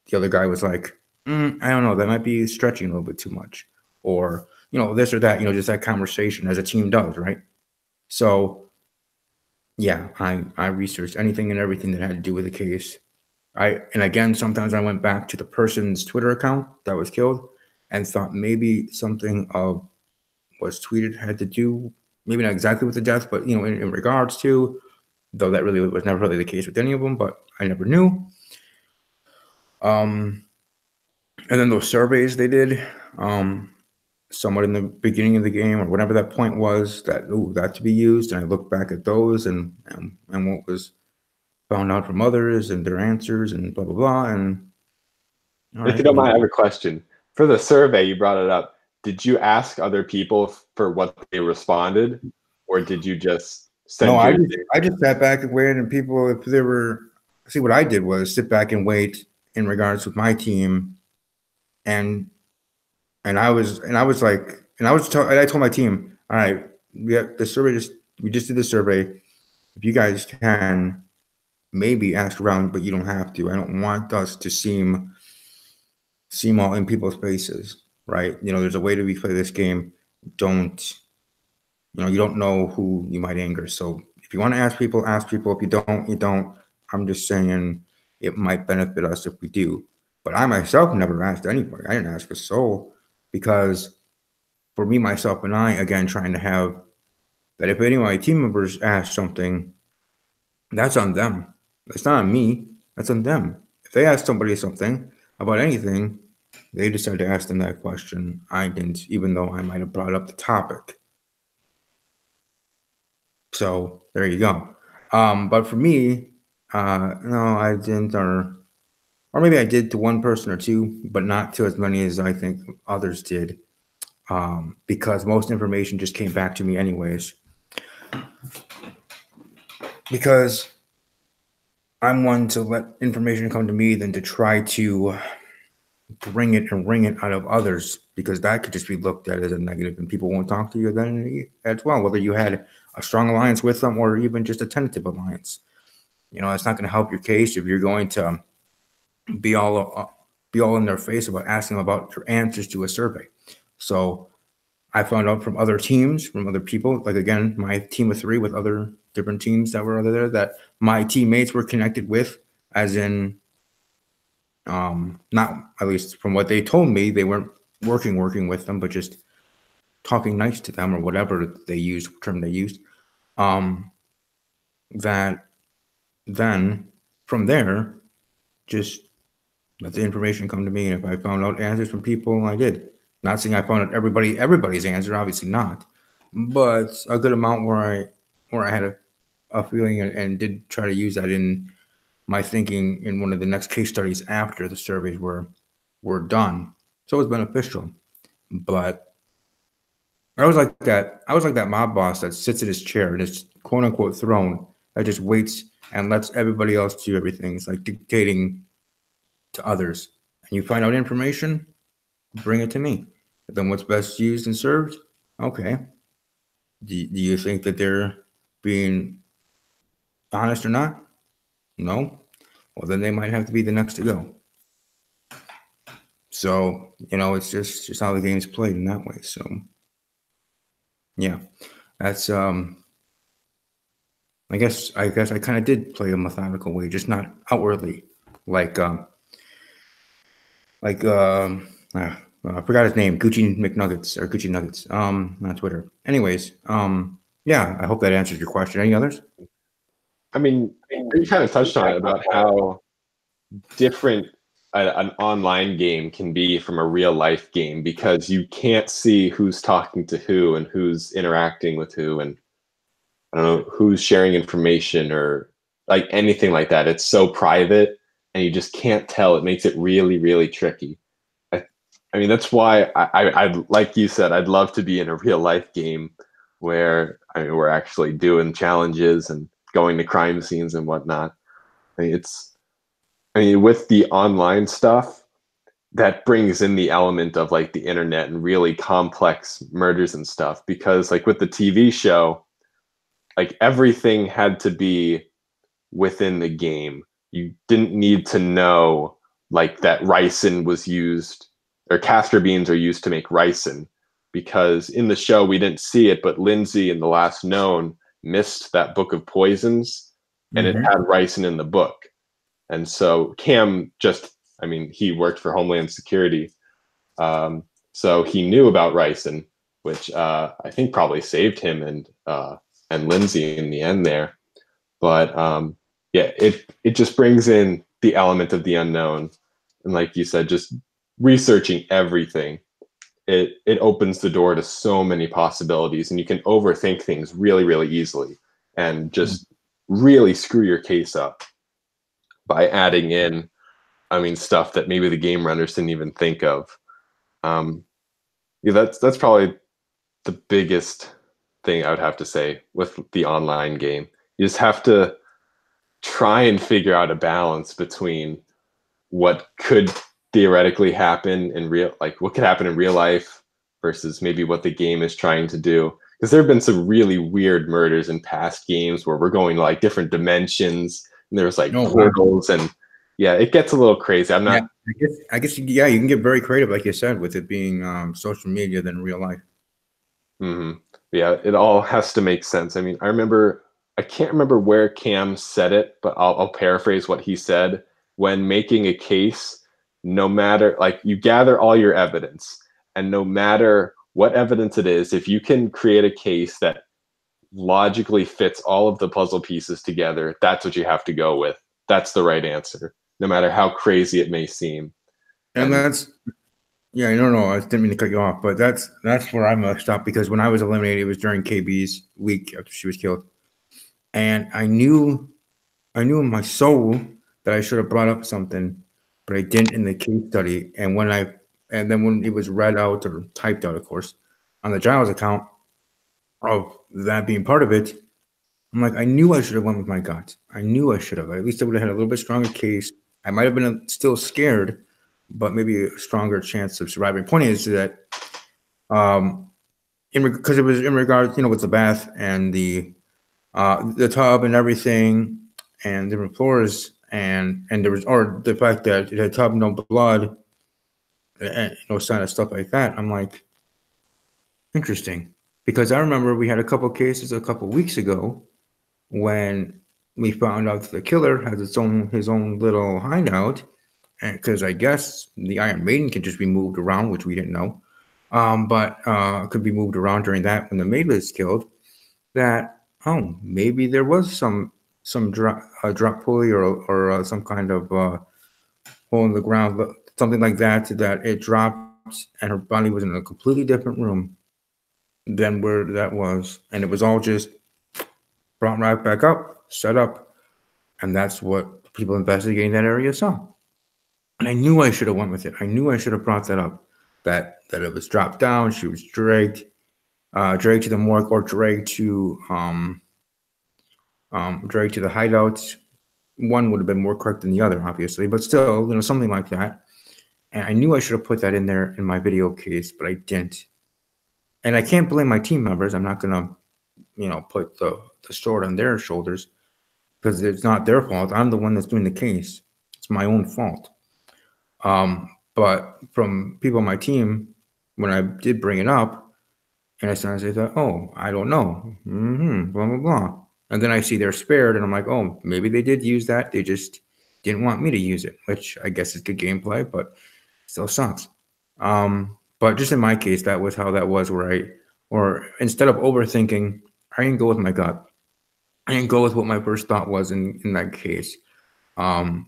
[SPEAKER 1] the other guy was like, I don't know, that might be stretching a little bit too much, or, this or that, just that conversation as a team does, right? So yeah, I researched anything and everything that had to do with the case. And again, sometimes I went back to the person's Twitter account that was killed and thought maybe something of was tweeted had to do, maybe not exactly with the death, but in regards to, though that really was never really the case with any of them, but I never knew. And then those surveys they did, somewhat in the beginning of the game or whatever that point was, that to be used, and I looked back at those and what was found out from others and their answers and blah blah blah. And
[SPEAKER 2] if you don't mind, I have a question. For the survey, you brought it up. did you ask other people for what they responded, or did you just send
[SPEAKER 1] No,
[SPEAKER 2] your
[SPEAKER 1] I just sat back and waited, and people, if they were, see, what I did was sit back and wait in regards with my team, and I was like, I told my team, all right, we just did the survey. If you guys can, maybe ask around, but you don't have to. I don't want us to seem all in people's faces, right? There's a way to replay this game. Don't you don't know who you might anger. So if you want to ask people, ask people. If you don't, you don't. I'm just saying it might benefit us if we do. But I myself never asked anybody. I didn't ask a soul because for me, myself, and I, again, trying to have that if any of my team members ask something, that's on them. It's not on me. That's on them. If they ask somebody something about anything, they decide to ask them that question. I didn't, even though I might have brought up the topic. So there you go. But for me, no, I didn't, or maybe I did to one person or two, but not to as many as I think others did, because most information just came back to me anyways. Because I'm one to let information come to me than to try to bring it and wring it out of others, because that could just be looked at as a negative and people won't talk to you then as well, whether you had a strong alliance with them or even just a tentative alliance. It's not going to help your case if you're going to be all in their face about asking them about your answers to a survey. So I found out from other teams, from other people, like, again, my team of 3 with other different teams that were there, that my teammates were connected with, as in, not, at least from what they told me, they weren't working with them, but just talking nice to them or whatever they used, term they used. That then from there, just let the information come to me. And if I found out answers from people, I did. Not saying I found out everybody's answer, obviously not, but a good amount where I had a feeling and did try to use that in my thinking in one of the next case studies after the surveys were done. So it was beneficial. But I was like that mob boss that sits in his chair in his quote unquote throne that just waits and lets everybody else do everything. It's like dictating to others. And you find out information, bring it to me. But then what's best used and served? Okay. Do you think that they're being honest or not? No? Well, then they might have to be the next to go. So, it's just how the game's played in that way. So, yeah, that's, I guess I kind of did play a methodical way, just not outwardly. I forgot his name, Gucci McNuggets or Gucci Nuggets, on Twitter. Anyways, yeah, I hope that answers your question. Any others?
[SPEAKER 2] I mean, you kind of touched on it about how different an online game can be from a real life game, because you can't see who's talking to who and who's interacting with who, and I don't know who's sharing information or like anything like that. It's so private and you just can't tell. It makes it really, really tricky. I mean, that's why I'd like you said, I'd love to be in a real life game where we're actually doing challenges and going to crime scenes and whatnot. With the online stuff, that brings in the element of like the internet and really complex murders and stuff, because like with the TV show, like everything had to be within the game. You didn't need to know like that ricin was used, or castor beans are used to make ricin, because in the show we didn't see it, but Lindsay in The Last Known missed that book of poisons, and it had ricin in the book. And so Cam he worked for Homeland Security, so he knew about ricin, which I think probably saved him and Lindsay in the end there. But yeah, it just brings in the element of the unknown, and like you said, just researching everything. It opens the door to so many possibilities, and you can overthink things really, really easily, and just really screw your case up by adding in, stuff that maybe the game runners didn't even think of. Yeah, that's probably the biggest thing I would have to say with the online game. You just have to try and figure out a balance between what could theoretically happen in real, like what could happen in real life versus maybe what the game is trying to do. Because there have been some really weird murders in past games where we're going to like different dimensions and there's like
[SPEAKER 1] No, wow.
[SPEAKER 2] portals and yeah, it gets a little crazy. I'm
[SPEAKER 1] Yeah,
[SPEAKER 2] not.
[SPEAKER 1] I guess, yeah, you can get very creative, like you said, with it being social media than real life.
[SPEAKER 2] Yeah, it all has to make sense. I mean, I can't remember where Cam said it, but I'll paraphrase what he said. When making a case, no matter, like, you gather all your evidence, and no matter what evidence it is, if you can create a case that logically fits all of the puzzle pieces together, that's what you have to go with. That's the right answer, no matter how crazy it may seem.
[SPEAKER 1] And
[SPEAKER 2] And
[SPEAKER 1] that's yeah, I don't know. I didn't mean to cut you off, but that's where I messed up because when I was eliminated, it was during KB's week after she was killed, and I knew in my soul that I should have brought up something, but I didn't in the case study. And then when it was read out or typed out, of course, on the Giles account of that being part of it, I'm like, I knew I should have went with my gut. I knew I should have. At least I would have had a little bit stronger case. I might have been still scared, but maybe a stronger chance of surviving. Point is that, because it was in regards, with the bath and the tub and everything, and different floors, and there was, or the fact that it had tub, no blood, and no sign of stuff like that. I'm like, interesting, because I remember we had a couple cases a couple weeks ago when we found out that the killer has his own little hideout, and because I guess the Iron Maiden can just be moved around, which we didn't know, but could be moved around during that when the maid was killed. That, oh, maybe there was some drop pulley or some kind of hole in the ground, something like that, that it dropped and her body was in a completely different room than where that was, and it was all just brought right back up, set up, and that's what people investigating that area saw. And I knew I should have went with it. I knew I should have brought that up. That it was dropped down. She was dragged to the morgue, or dragged to the hideouts. One would have been more correct than the other, obviously, but still, something like that. And I knew I should have put that in there in my video case, but I didn't. And I can't blame my team members. I'm not gonna, put the sword on their shoulders because it's not their fault. I'm the one that's doing the case. It's my own fault. But from people on my team, when I did bring it up, and I started to say, oh, I don't know, blah, blah, blah. And then I see they're spared, and I'm like, oh, maybe they did use that. They just didn't want me to use it, which I guess is good gameplay, but still sucks. But just in my case, that was how that was, or instead of overthinking, I didn't go with my gut. I didn't go with what my first thought was in that case.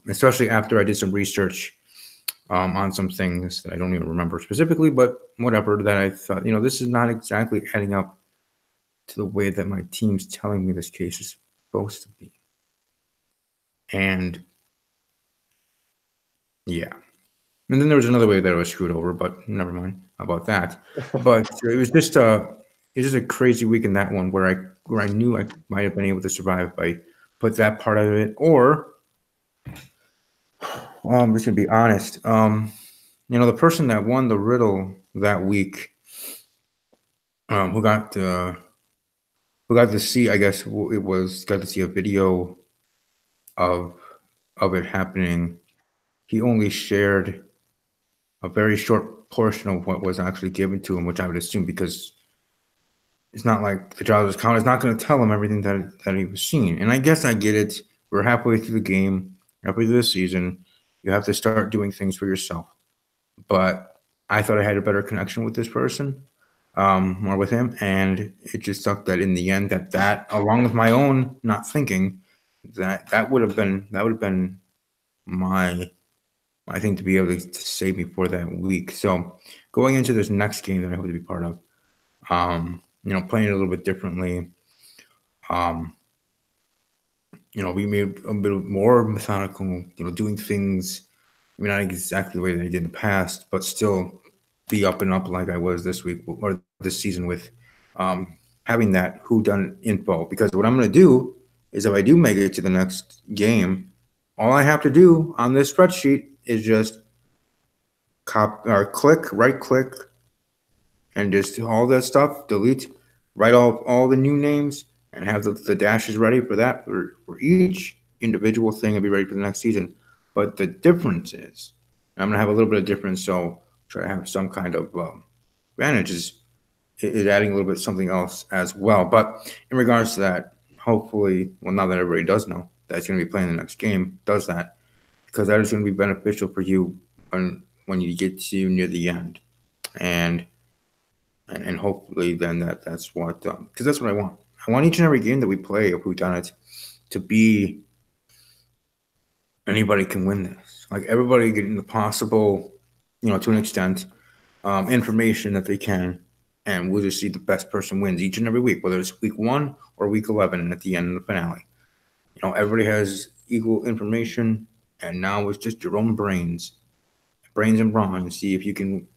[SPEAKER 1] Especially after I did some research on some things that I don't even remember specifically, but whatever, that I thought, this is not exactly adding up to the way that my team's telling me this case is supposed to be. And yeah. And then there was another way that I was screwed over, but never mind about that. But it was just a crazy week in that one where I knew I might have been able to survive if I put that part of it, or I'm just gonna be honest. The person that won the riddle that week, who got to see, I guess it was, got to see a video of it happening. He only shared a very short portion of what was actually given to him, which I would assume, because it's not like the Giles account is not going to tell him everything that he was seeing. And I guess I get it. We're halfway through the game, halfway through the season. You have to start doing things for yourself. But I thought I had a better connection with this person, more with him, and it just sucked that in the end that along with my own not thinking, that would have been my thing to be able to save me for that week. So going into this next game that I hope to be part of, playing it a little bit differently, we made a bit more methodical, doing things, not exactly the way that I did in the past, but still be up and up like I was this week or this season with having that whodunit info. Because what I'm going to do is if I do make it to the next game, all I have to do on this spreadsheet is just right click, and just all that stuff, delete, write all the new names, and have the dashes ready for that for each individual thing and be ready for the next season. But the difference is, I'm going to have a little bit of difference, so try to have some kind of advantage is adding a little bit something else as well. But in regards to that, hopefully, well, now that everybody does know that it's going to be playing the next game, does that, because that is going to be beneficial for you when you get to near the end. And hopefully then that's what, because that's what I want. I want each and every game that we play of Whodunnit to be anybody can win this. Like everybody getting the possible, to an extent, information that they can, and we'll just see the best person wins each and every week, whether it's week 1 or week 11 at the end of the finale. Everybody has equal information, and now it's just your own brains and brawn, and see if you can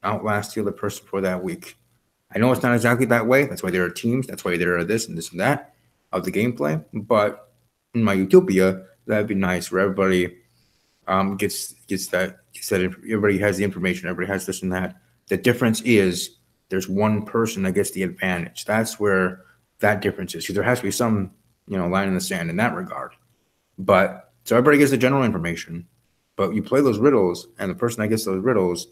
[SPEAKER 1] outlast the other person for that week. I know it's not exactly that way. That's why there are teams. That's why there are this and that of the gameplay. But in my utopia, that'd be nice where everybody gets that. Everybody has the information. Everybody has this and that. The difference is there's one person that gets the advantage. That's where that difference is. Because there has to be some line in the sand in that regard. But so everybody gets the general information. But you play those riddles, and the person that gets those riddles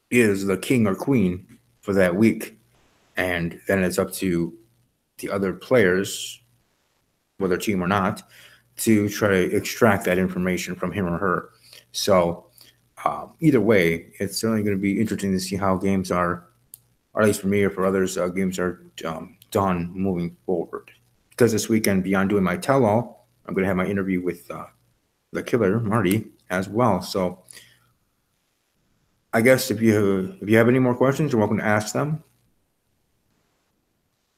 [SPEAKER 1] is the king or queen for that week. And then it's up to the other players, whether team or not, to try to extract that information from him or her. So either way, it's certainly going to be interesting to see how games are, or at least for me or for others, games are done moving forward. Because this weekend, beyond doing my tell-all, I'm going to have my interview with the killer, Marty, as well. So I guess if you have any more questions, you're welcome to ask them.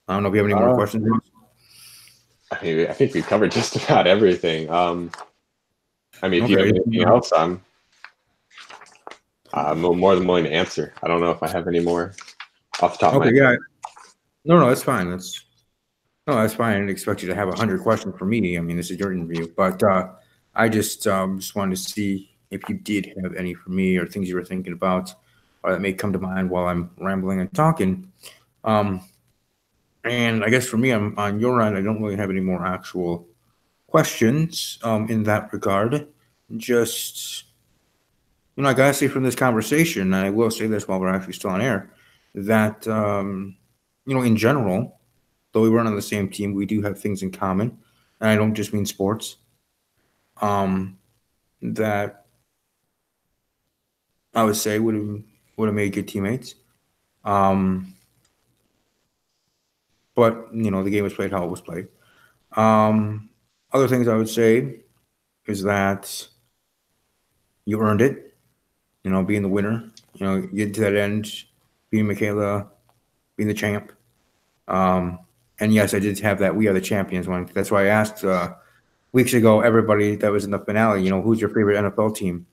[SPEAKER 1] I don't know if you have any more questions.
[SPEAKER 2] I think we covered just about everything. If you have anything else, I'm more than willing to answer. I don't know if I have any more off the top of my head.
[SPEAKER 1] Yeah. No, that's fine. That's fine. I didn't expect you to have 100 questions for me. I mean, this is your interview, but I just wanted to see if you did have any for me or things you were thinking about or that may come to mind while I'm rambling and talking. And I guess for me, I'm on your end. I don't really have any more actual questions in that regard. Just, I gotta say from this conversation, and I will say this while we're actually still on air, that in general, though we weren't on the same team, we do have things in common, and I don't just mean sports. That I would say would have made good teammates. But the game was played how it was played. Other things I would say is that you earned it. Being the winner. Getting to that end, being Michaela, being the champ. And yes, I did have that "We Are the Champions" one. That's why I asked weeks ago everybody that was in the finale. Who's your favorite NFL team?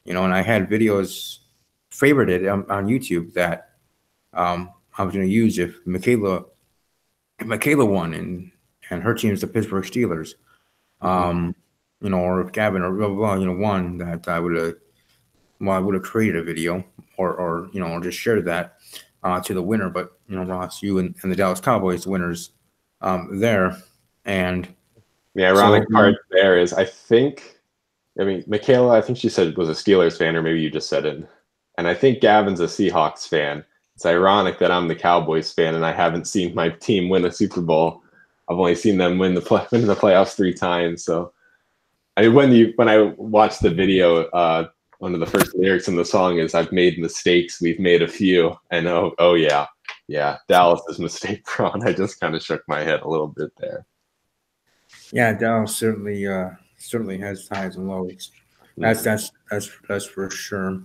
[SPEAKER 1] And I had videos favorited on YouTube that I was going to use if Michaela won and her team is the Pittsburgh Steelers, or if Gavin or blah, blah, blah, won, that I would have created a video or just shared that to the winner. But Ross, you and the Dallas Cowboys, the winners there. And
[SPEAKER 2] the ironic part there is Michaela, I think she said was a Steelers fan, or maybe you just said it. And I think Gavin's a Seahawks fan. It's ironic that I'm the Cowboys fan and I haven't seen my team win a Super Bowl. I've only seen them win the playoffs 3 times. So, when I watched the video, one of the first lyrics in the song is, "I've made mistakes, we've made a few." And oh yeah, Dallas is mistake prone. I just kind of shook my head a little bit there.
[SPEAKER 1] Yeah, Dallas certainly has highs and lows. That's for sure.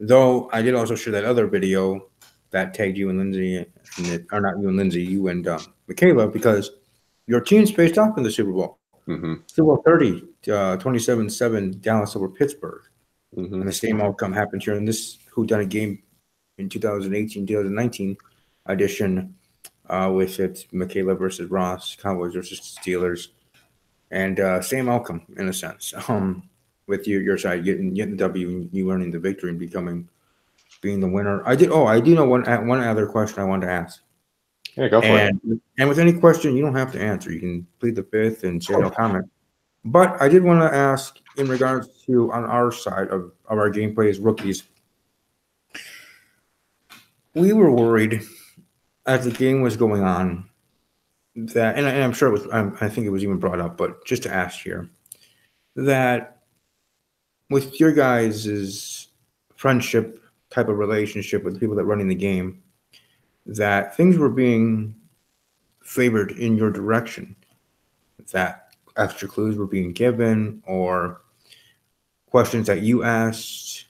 [SPEAKER 1] Though I did also share that other video that tagged you and Lindsay, or not you and Lindsay, you and Michaela, because your teams faced off in the Super Bowl. Super Bowl 30, 27-7 Dallas over Pittsburgh. And the same outcome happened here in this Whodunnit game in 2018, 2019 edition with it Michaela versus Ross, Cowboys versus Steelers, and same outcome in a sense. With your side getting the W and you earning the victory and being the winner. I did. Oh, I do know one other question I wanted to ask.
[SPEAKER 2] Yeah, go for it.
[SPEAKER 1] And with any question, you don't have to answer. You can plead the fifth and say no comment. But I did want to ask in regards to on our side of our gameplay as rookies. We were worried as the game was going on that, and I'm sure it was, I think it was even brought up, but just to ask here, that with your guys' friendship type of relationship with the people that are running the game, that things were being favored in your direction, that extra clues were being given or questions that you asked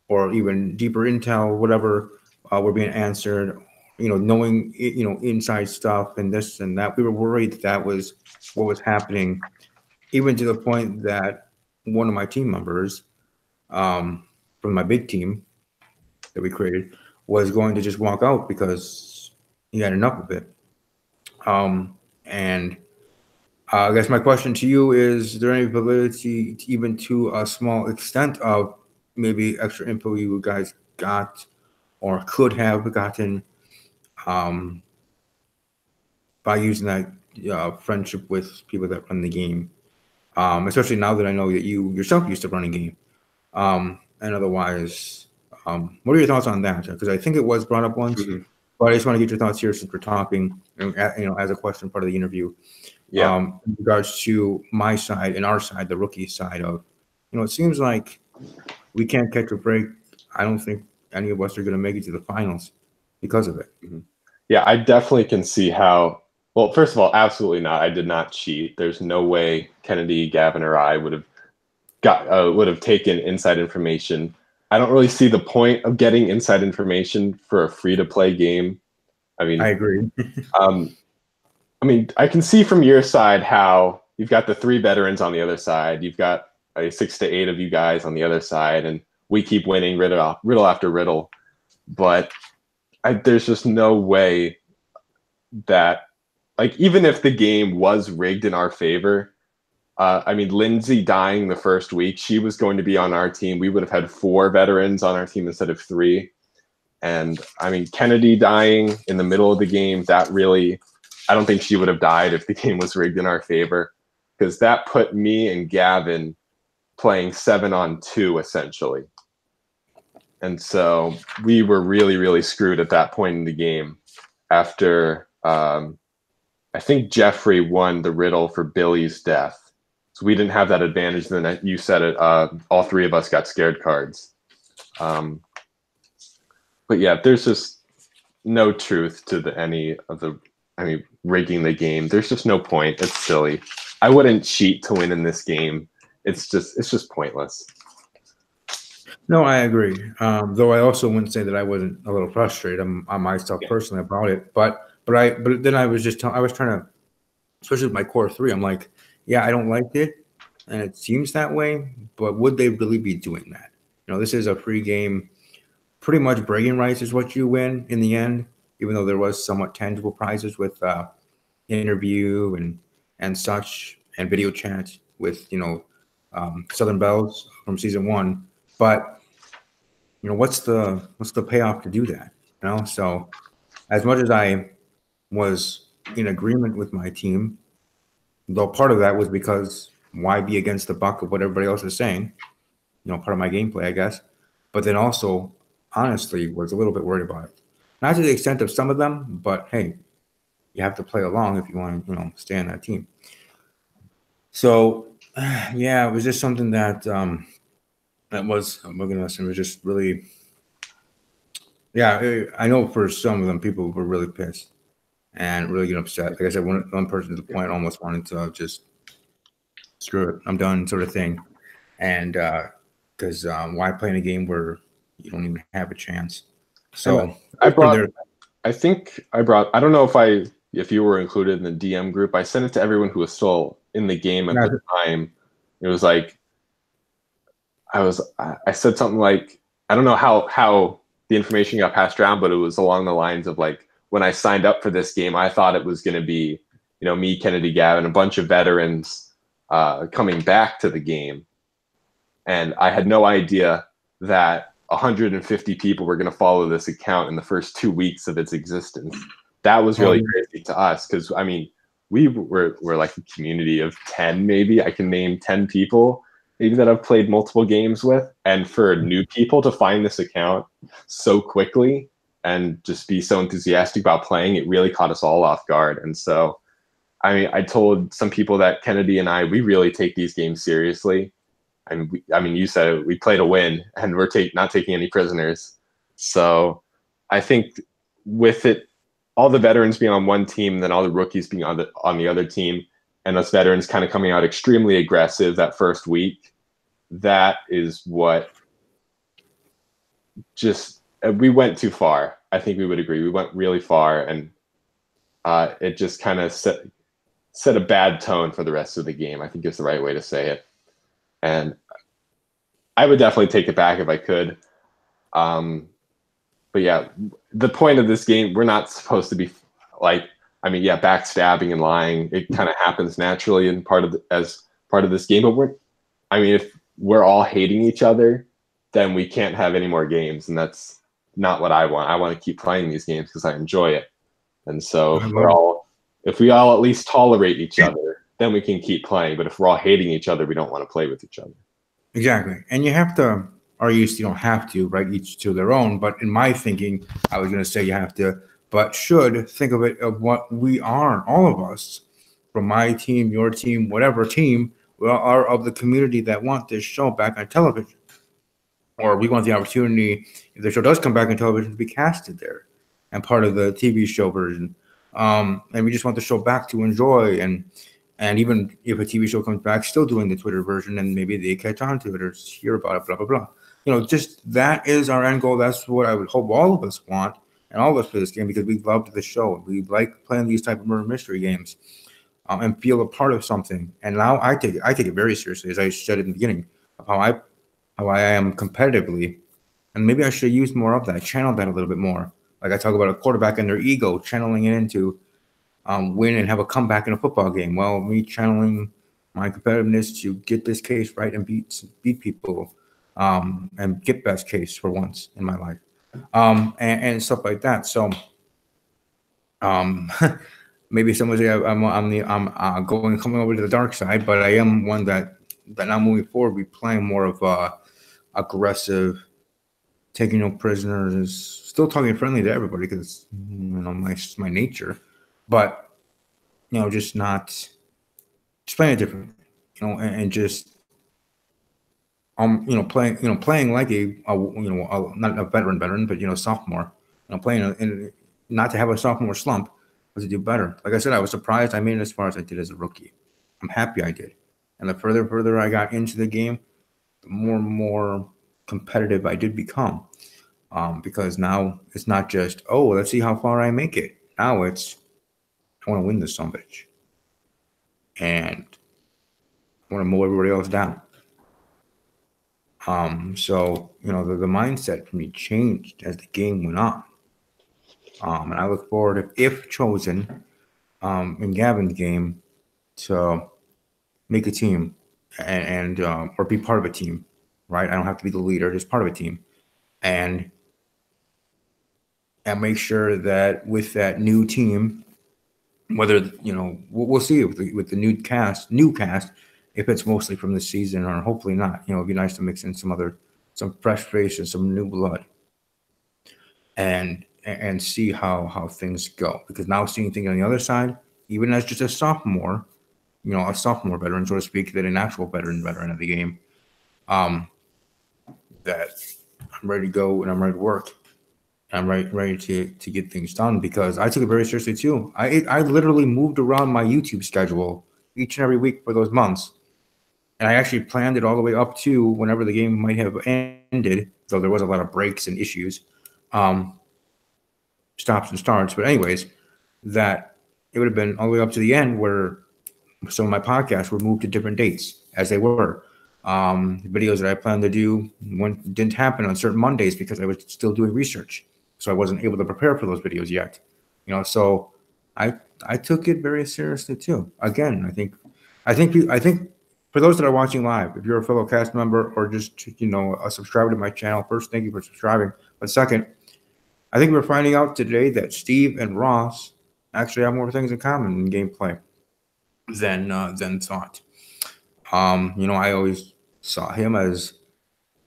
[SPEAKER 1] or even deeper intel, whatever, were being answered, knowing, inside stuff and this and that. We were worried that was what was happening, even to the point that one of my team members from my big team that we created was going to just walk out because he had enough of it. And I guess my question to you is there any validity even to a small extent of maybe extra info you guys got or could have gotten by using that friendship with people that run the game, especially now that I know that you yourself used to run a game, and otherwise, what are your thoughts on that? Because I think it was brought up once, but I just want to get your thoughts here since we're talking, as a question part of the interview.
[SPEAKER 2] Yeah.
[SPEAKER 1] In regards to my side and our side, the rookie side of, it seems like we can't catch a break. I don't think any of us are going to make it to the finals because of it.
[SPEAKER 2] Yeah, I definitely can see how. Well, first of all, absolutely not. I did not cheat. There's no way Kennedy, Gavin, or I would have taken inside information. I don't really see the point of getting inside information for a free-to-play game. I mean,
[SPEAKER 1] I agree.
[SPEAKER 2] I can see from your side how you've got the 3 veterans on the other side. You've got 6 to 8 of you guys on the other side, and we keep winning riddle after riddle. But there's just no way that, even if the game was rigged in our favor, Lindsay dying the first week, she was going to be on our team. We would have had 4 veterans on our team instead of 3. And Kennedy dying in the middle of the game, that really, I don't think she would have died if the game was rigged in our favor, because that put me and Gavin playing 7-on-2 essentially. And so we were really, really screwed at that point in the game after I think Jeffrey won the riddle for Billy's death. So we didn't have that advantage. Then you said it, all 3 of us got scared cards. But yeah, there's just no truth to rigging the game. There's just no point. It's silly. I wouldn't cheat to win in this game. It's just pointless.
[SPEAKER 1] No, I agree. Though I also wouldn't say that I wasn't a little frustrated on myself personally about it. But then I was I was trying to, especially with my core 3, I'm like, yeah, I don't like it, and it seems that way. But would they really be doing that? This is a free game. Pretty much bragging rights is what you win in the end, even though there was somewhat tangible prizes with interview and such, and video chat with Southern Bells from season 1. But what's the payoff to do that? So as much as I was in agreement with my team, though part of that was because why be against the buck of what everybody else is saying? Part of my gameplay, I guess. But then also, honestly, was a little bit worried about it. Not to the extent of some of them, but hey, you have to play along if you want to, stay on that team. So, yeah, it was just something that was, I'm looking at this, and it was just really, yeah, I know for some of them, people were really pissed and really get upset. Like I said, one person to the point almost wanted to just screw it, I'm done, sort of thing. And because why play in a game where you don't even have a chance? So
[SPEAKER 2] I don't know if you were included in the DM group. I sent it to everyone who was still in the game at the time. It was like I said something like, I don't know how the information got passed around, but it was along the lines of like, when I signed up for this game, I thought it was going to be, me, Kennedy, Gavin, a bunch of veterans coming back to the game. And I had no idea that 150 people were going to follow this account in the first 2 weeks of its existence. That was really crazy to us because, I mean, we're like a community of 10, maybe. I can name 10 people maybe that I've played multiple games with. And for new people to find this account so quickly and just be so enthusiastic about playing, it really caught us all off guard. And so, I mean, I told some people that Kennedy and I, we really take these games seriously. I mean, you said it, we play to win, and we're not taking any prisoners. So I think with it, all the veterans being on one team, and then all the rookies being on the other team, and us veterans kind of coming out extremely aggressive that first week, that is what just we went too far. I think we would agree. We went really far, and it just kind of set a bad tone for the rest of the game. I think is the right way to say it. And I would definitely take it back if I could. But yeah, the point of this game, we're not supposed to be like, I mean, yeah, backstabbing and lying. It kind of happens naturally and as part of this game. But if we're all hating each other, then we can't have any more games, and that's not what I want. I want to keep playing these games because I enjoy it. And so if we all at least tolerate each other, then we can keep playing. But if we're all hating each other, we don't want to play with each other.
[SPEAKER 1] Exactly. And you have to, or you don't have to, right? Each to their own. But in my thinking, I was going to say you have to, but should think of it of what we are, all of us, from my team, your team, whatever team, we are of the community that want this show back on television. Or we want the opportunity, if the show does come back on television, to be casted there and part of the TV show version. And we just want the show back to enjoy. And even if a TV show comes back, still doing the Twitter version, and maybe they catch on to it or hear about it, blah, blah, blah. Just that is our end goal. That's what I would hope all of us want and all of us play this game because we loved the show. We like playing these type of murder mystery games and feel a part of something. And now I take it very seriously, as I said in the beginning, of how I am competitively. And maybe I should use more of that, channel that a little bit more. Like I talk about a quarterback and their ego, channeling it into win and have a comeback in a football game. Well, me channeling my competitiveness to get this case right and beat people and get best case for once in my life and stuff like that. So maybe someone say I'm coming over to the dark side, but I am one that now moving forward, we playing more of aggressive, taking no prisoners, still talking friendly to everybody because my nature. But just playing it different, and just playing like a not a veteran, but sophomore, playing not to have a sophomore slump, but to do better. Like I said, I was surprised I made it as far as I did as a rookie. I'm happy I did, and the further I got into the game, the more and more competitive I did become, because now it's not just let's see how far I make it. Now it's I want to win this son of a bitch. And I want to mow everybody else down. So, the mindset for me changed as the game went on. And I look forward, if chosen, in Gavin's game, to make a team and or be part of a team, right? I don't have to be the leader, just part of a team. And make sure that with that new team, whether we'll see with the new cast, if it's mostly from the season or hopefully not. It'd be nice to mix in some fresh faces, some new blood, and see how things go. Because now seeing things on the other side, even as just a sophomore, a sophomore veteran, so to speak, than an actual veteran of the game, that I'm ready to go and I'm ready to work. I'm ready to get things done because I took it very seriously too. I literally moved around my YouTube schedule each and every week for those months. And I actually planned it all the way up to whenever the game might have ended, though there was a lot of breaks and issues, stops and starts. But anyways, that it would have been all the way up to the end where some of my podcasts were moved to different dates as they were. Videos that I planned to do didn't happen on certain Mondays because I was still doing research, so I wasn't able to prepare for those videos yet. So I took it very seriously too. Again, I think for those that are watching live, if you're a fellow cast member or just a subscriber to my channel, first, thank you for subscribing. But second, I think we're finding out today that Steve and Ross actually have more things in common in gameplay than thought. I always saw him as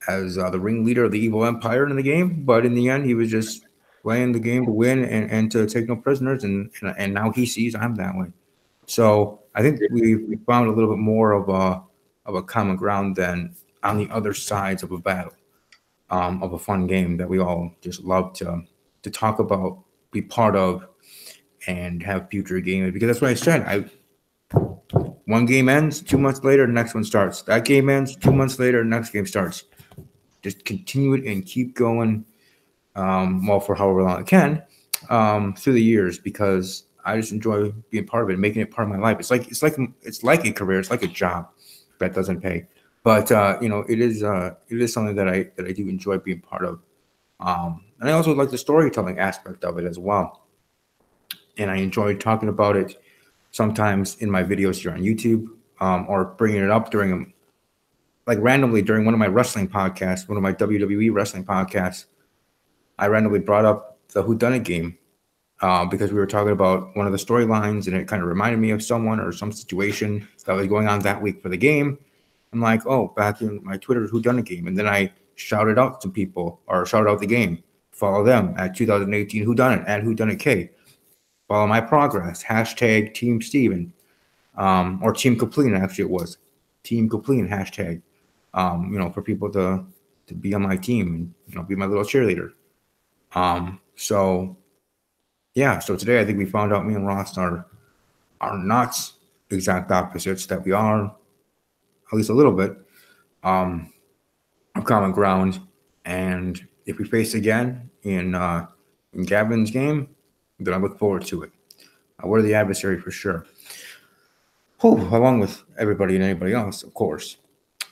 [SPEAKER 1] the ringleader of the evil empire in the game, but in the end, he was just playing the game to win and to take no prisoners, and now he sees I'm that way. So I think we found a little bit more of a common ground than on the other sides of a battle, of a fun game that we all just love to talk about, be part of, and have future games. Because that's what I said. One game ends, 2 months later, the next one starts. That game ends, 2 months later, the next game starts. Just continue it and keep going, for however long it can, through the years, because I just enjoy being part of it, making it part of my life. It's like a career. It's like a job that doesn't pay, but it is something that I do enjoy being part of, and I also like the storytelling aspect of it as well. And I enjoy talking about it sometimes in my videos here on YouTube, or bringing it up during randomly during one of my wrestling podcasts, one of my WWE wrestling podcasts. I randomly brought up the Whodunnit game because we were talking about one of the storylines, and it kind of reminded me of someone or some situation that was going on that week for the game. I'm like, oh, back in my Twitter Whodunnit game, and then I shouted out some people or shouted out the game. Follow them at 2018 Whodunnit at WhoDunnitK. Follow my progress. Hashtag Team Steven, or Team Complete. Actually, it was Team Complete hashtag. For people to be on my team and be my little cheerleader. So today I think we found out me and Ross are not exact opposites, that we are at least a little bit of common ground. And if we face again in Gavin's game, then I look forward to it. We're the adversary for sure. Along with everybody and anybody else, of course.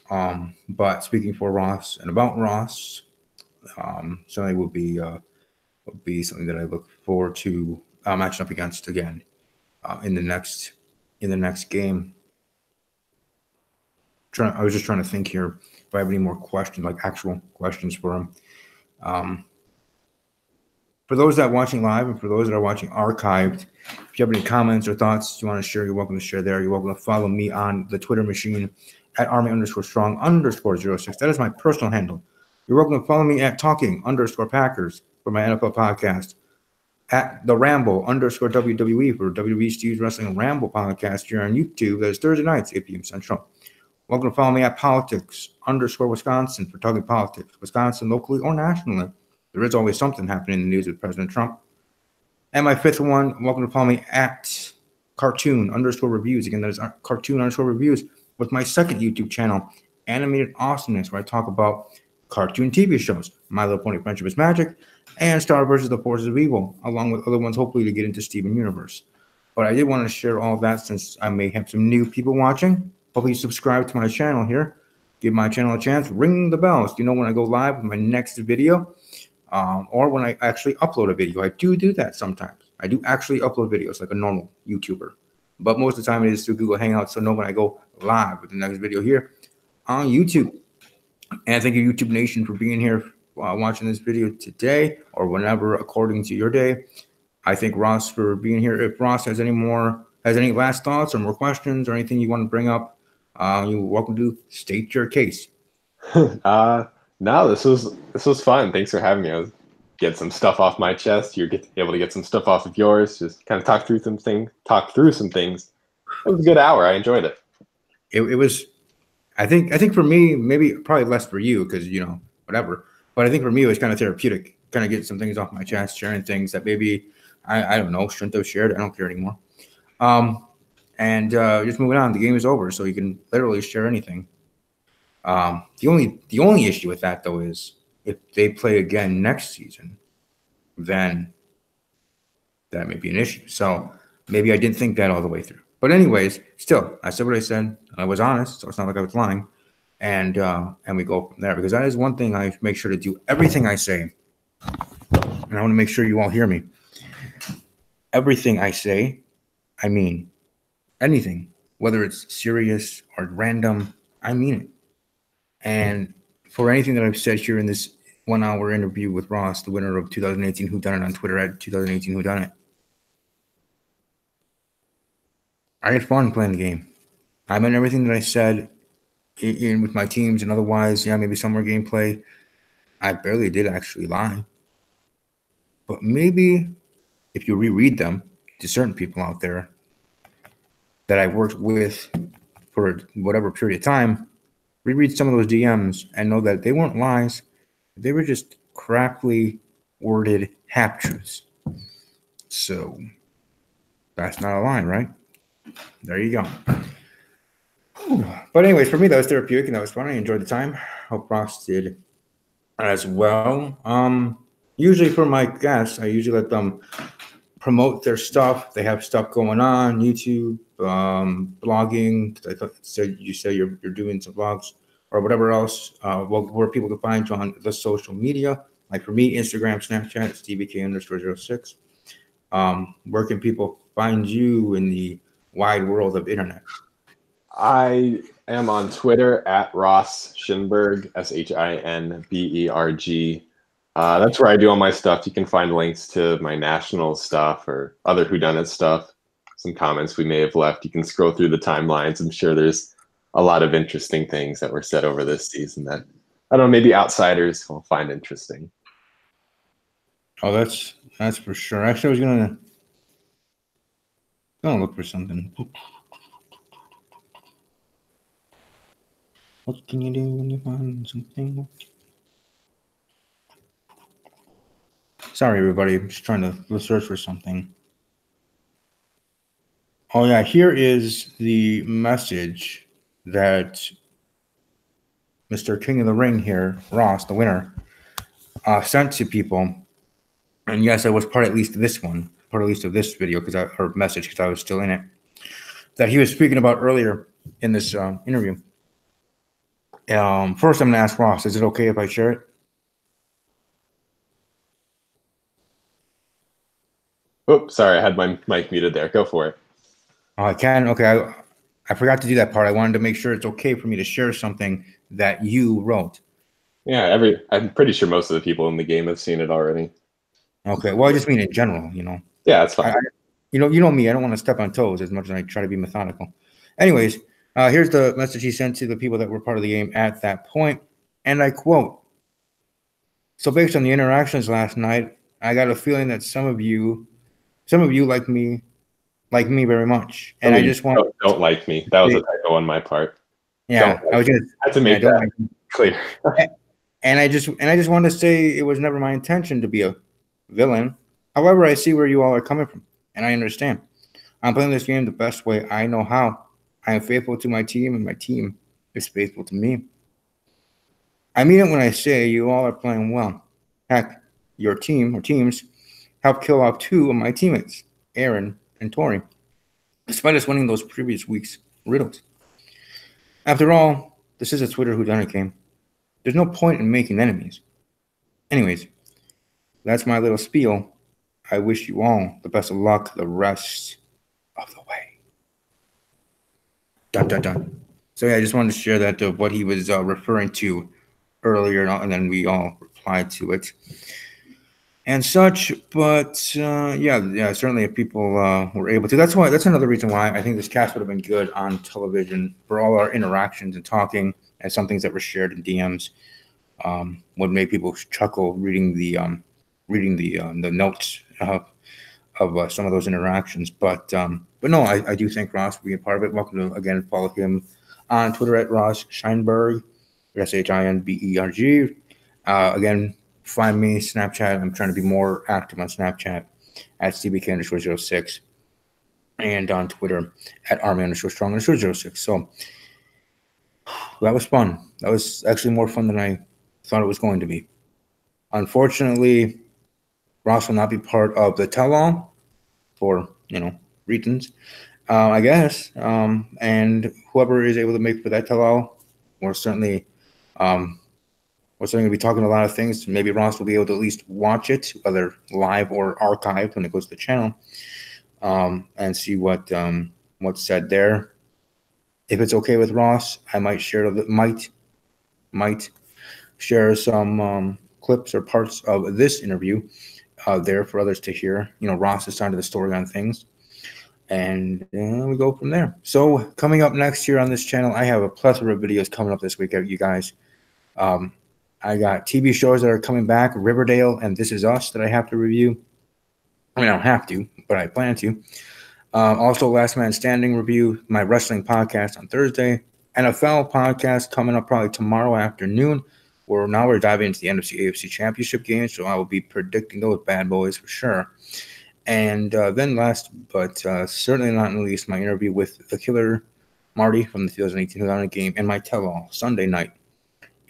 [SPEAKER 1] But speaking for Ross and about Ross, certainly will be something that I look forward to matching up against again in the next game. I was just trying to think here if I have any more questions, like actual questions for him. For those that are watching live and for those that are watching archived, if you have any comments or thoughts you want to share, you're welcome to share there. You're welcome to follow me on the Twitter machine at Army_Strong_06. That is my personal handle. You're welcome to follow me at Talking_Packers for my NFL podcast, at the Ramble_WWE for WWE Steve's Wrestling Ramble podcast here on YouTube. That is Thursday nights, 8 p.m. Central. Welcome to follow me at Politics_Wisconsin for talking politics, Wisconsin, locally or nationally. There is always something happening in the news with President Trump. And my fifth one, welcome to follow me at Cartoon_Reviews. Again, that is Cartoon_Reviews with my second YouTube channel, Animated Awesomeness, where I talk about cartoon TV shows, My Little Pony Friendship is Magic, and Star vs. the Forces of Evil, along with other ones, hopefully to get into Steven Universe. But I did want to share all of that since I may have some new people watching. Hopefully subscribe to my channel here. Give my channel a chance. Ring the bell so you know when I go live with my next video. Or when I actually upload a video. I do that sometimes. I do actually upload videos like a normal YouTuber. But most of the time it is through Google Hangouts, so know when I go live with the next video here on YouTube. And thank you, YouTube Nation, for being here watching this video today or whenever according to your day. I thank Ross for being here. If Ross has any last thoughts or more questions or anything you want to bring up, you're welcome to state your case.
[SPEAKER 2] No, this was fun. Thanks for having me. I was get some stuff off my chest. You're able to get some stuff off of yours. Just kind of talk through some things. It was a good hour. I enjoyed it.
[SPEAKER 1] It was. I think for me, probably less for you because whatever. But I think for me it was kind of therapeutic. Kind of get some things off my chest, sharing things that maybe I don't know shouldn't have shared. I don't care anymore. And just moving on. The game is over, so you can literally share anything. The only issue with that though is if they play again next season, then that may be an issue. So maybe I didn't think that all the way through. But anyways, still, I said what I said. I was honest, so it's not like I was lying. and we go from there, because that is one thing I make sure to do. Everything I say, and I want to make sure you all hear me. Everything I say, I mean. Anything, whether it's serious or random, I mean it. And for anything that I've said here in this 1 hour interview with Ross, the winner of 2018 Whodunnit on Twitter at 2018 Whodunnit, I had fun playing the game. I meant everything that I said in with my teams and otherwise. Yeah, maybe some more gameplay. I barely did actually lie. But maybe if you reread them to certain people out there that I worked with for whatever period of time, reread some of those DMs and know that they weren't lies. They were just crappily worded half-truths. So that's not a lie, right? There you go. Whew. But anyways, for me, that was therapeutic and that was fun. I enjoyed the time. Hope Ross did as well. Usually for my guests, I usually let them promote their stuff. They have stuff going on, YouTube, blogging. I thought you said you're doing some blogs or whatever else. Where people can find you on the social media. Like for me, Instagram, Snapchat, StevieK_06. Where can people find you in the wide world of internet?
[SPEAKER 2] I am on Twitter at Ross Shinberg, Shinberg. That's where I do all my stuff. You can find links to my national stuff or other Whodunnit stuff, some comments we may have left. You can scroll through the timelines. I'm sure there's a lot of interesting things that were said over this season that, I don't know, maybe outsiders will find interesting.
[SPEAKER 1] Oh, that's for sure. Actually, I was gonna look for something. What can you do when you find something? Sorry, everybody. I'm just trying to search for something. Oh, yeah. Here is the message that Mr. King of the Ring here, Ross, the winner, sent to people. And yes, I was part at least of this video or message, because I was still in it, that he was speaking about earlier in this interview. First, I'm going to ask Ross, is it okay if I share it?
[SPEAKER 2] Oops, sorry, I had my mic muted there. Go for it.
[SPEAKER 1] I can. Okay, I forgot to do that part. I wanted to make sure it's okay for me to share something that you wrote.
[SPEAKER 2] Yeah, I'm pretty sure most of the people in the game have seen it already.
[SPEAKER 1] Okay, well, I just mean in general, you know.
[SPEAKER 2] Yeah, that's fine.
[SPEAKER 1] You know me. I don't want to step on toes as much as I try to be methodical. Anyways, here's the message he sent to the people that were part of the game at that point, and I quote: "So based on the interactions last night, I got a feeling that some of you like me very much, and I just want
[SPEAKER 2] don't like me. That was a typo on my part.
[SPEAKER 1] Yeah, I was gonna
[SPEAKER 2] have to make that clear.
[SPEAKER 1] And I just wanted to say it was never my intention to be a villain. However, I see where you all are coming from, and I understand. I'm playing this game the best way I know how. I am faithful to my team, and my team is faithful to me. I mean it when I say you all are playing well. Heck, your team or teams helped kill off 2 of my teammates, Aaron and Tori, despite us winning those previous week's riddles. After all, this is a Twitter Whodunnit game. There's no point in making enemies. Anyways, that's my little spiel. I wish you all the best of luck the rest of the way. Dun, dun, dun. So yeah, I just wanted to share that what he was referring to earlier, and then we all replied to it and such. But yeah, certainly if people were able to, that's another reason why I think this cast would have been good on television, for all our interactions and talking and some things that were shared in DMs. Would make people chuckle reading the notes of some of those interactions. But no, I do thank Ross for being a part of it. Welcome to, again, follow him on Twitter at Ross Shinberg, Shinberg. Again, find me Snapchat. I'm trying to be more active on Snapchat at StevieK_06, and on Twitter at Army_strong_06. So that was fun. That was actually more fun than I thought it was going to be. Unfortunately, Ross will not be part of the tell-all for, reasons, I guess. And whoever is able to make for that tell-all, we're certainly going to be talking a lot of things. Maybe Ross will be able to at least watch it, whether live or archived when it goes to the channel, and see what's said there. If it's okay with Ross, I might share share some clips or parts of this interview there for others to hear. Ross's side of the story on things. And we go from there. So coming up next year on this channel, I have a plethora of videos coming up this week, you guys. I got TV shows that are coming back, Riverdale and This Is Us, that I have to review. I mean, I don't have to, but I plan to. Also, Last Man Standing review, my wrestling podcast on Thursday, NFL podcast coming up probably tomorrow afternoon. Now we're diving into the NFC AFC Championship game, so I will be predicting those bad boys for sure. And then last, but certainly not least, my interview with the killer Marty from the 2018 Whodunnit game and my tell-all Sunday night,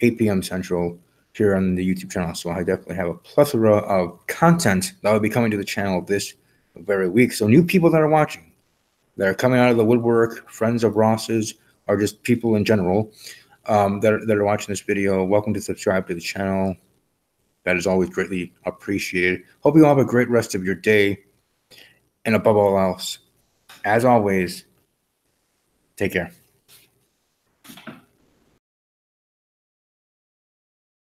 [SPEAKER 1] 8 p.m. Central, here on the YouTube channel. So I definitely have a plethora of content that will be coming to the channel this very week. So new people that are watching, that are coming out of the woodwork, friends of Ross's, or just people in general that are watching this video, welcome to subscribe to the channel. That is always greatly appreciated. Hope you all have a great rest of your day. And above all else, as always, take care.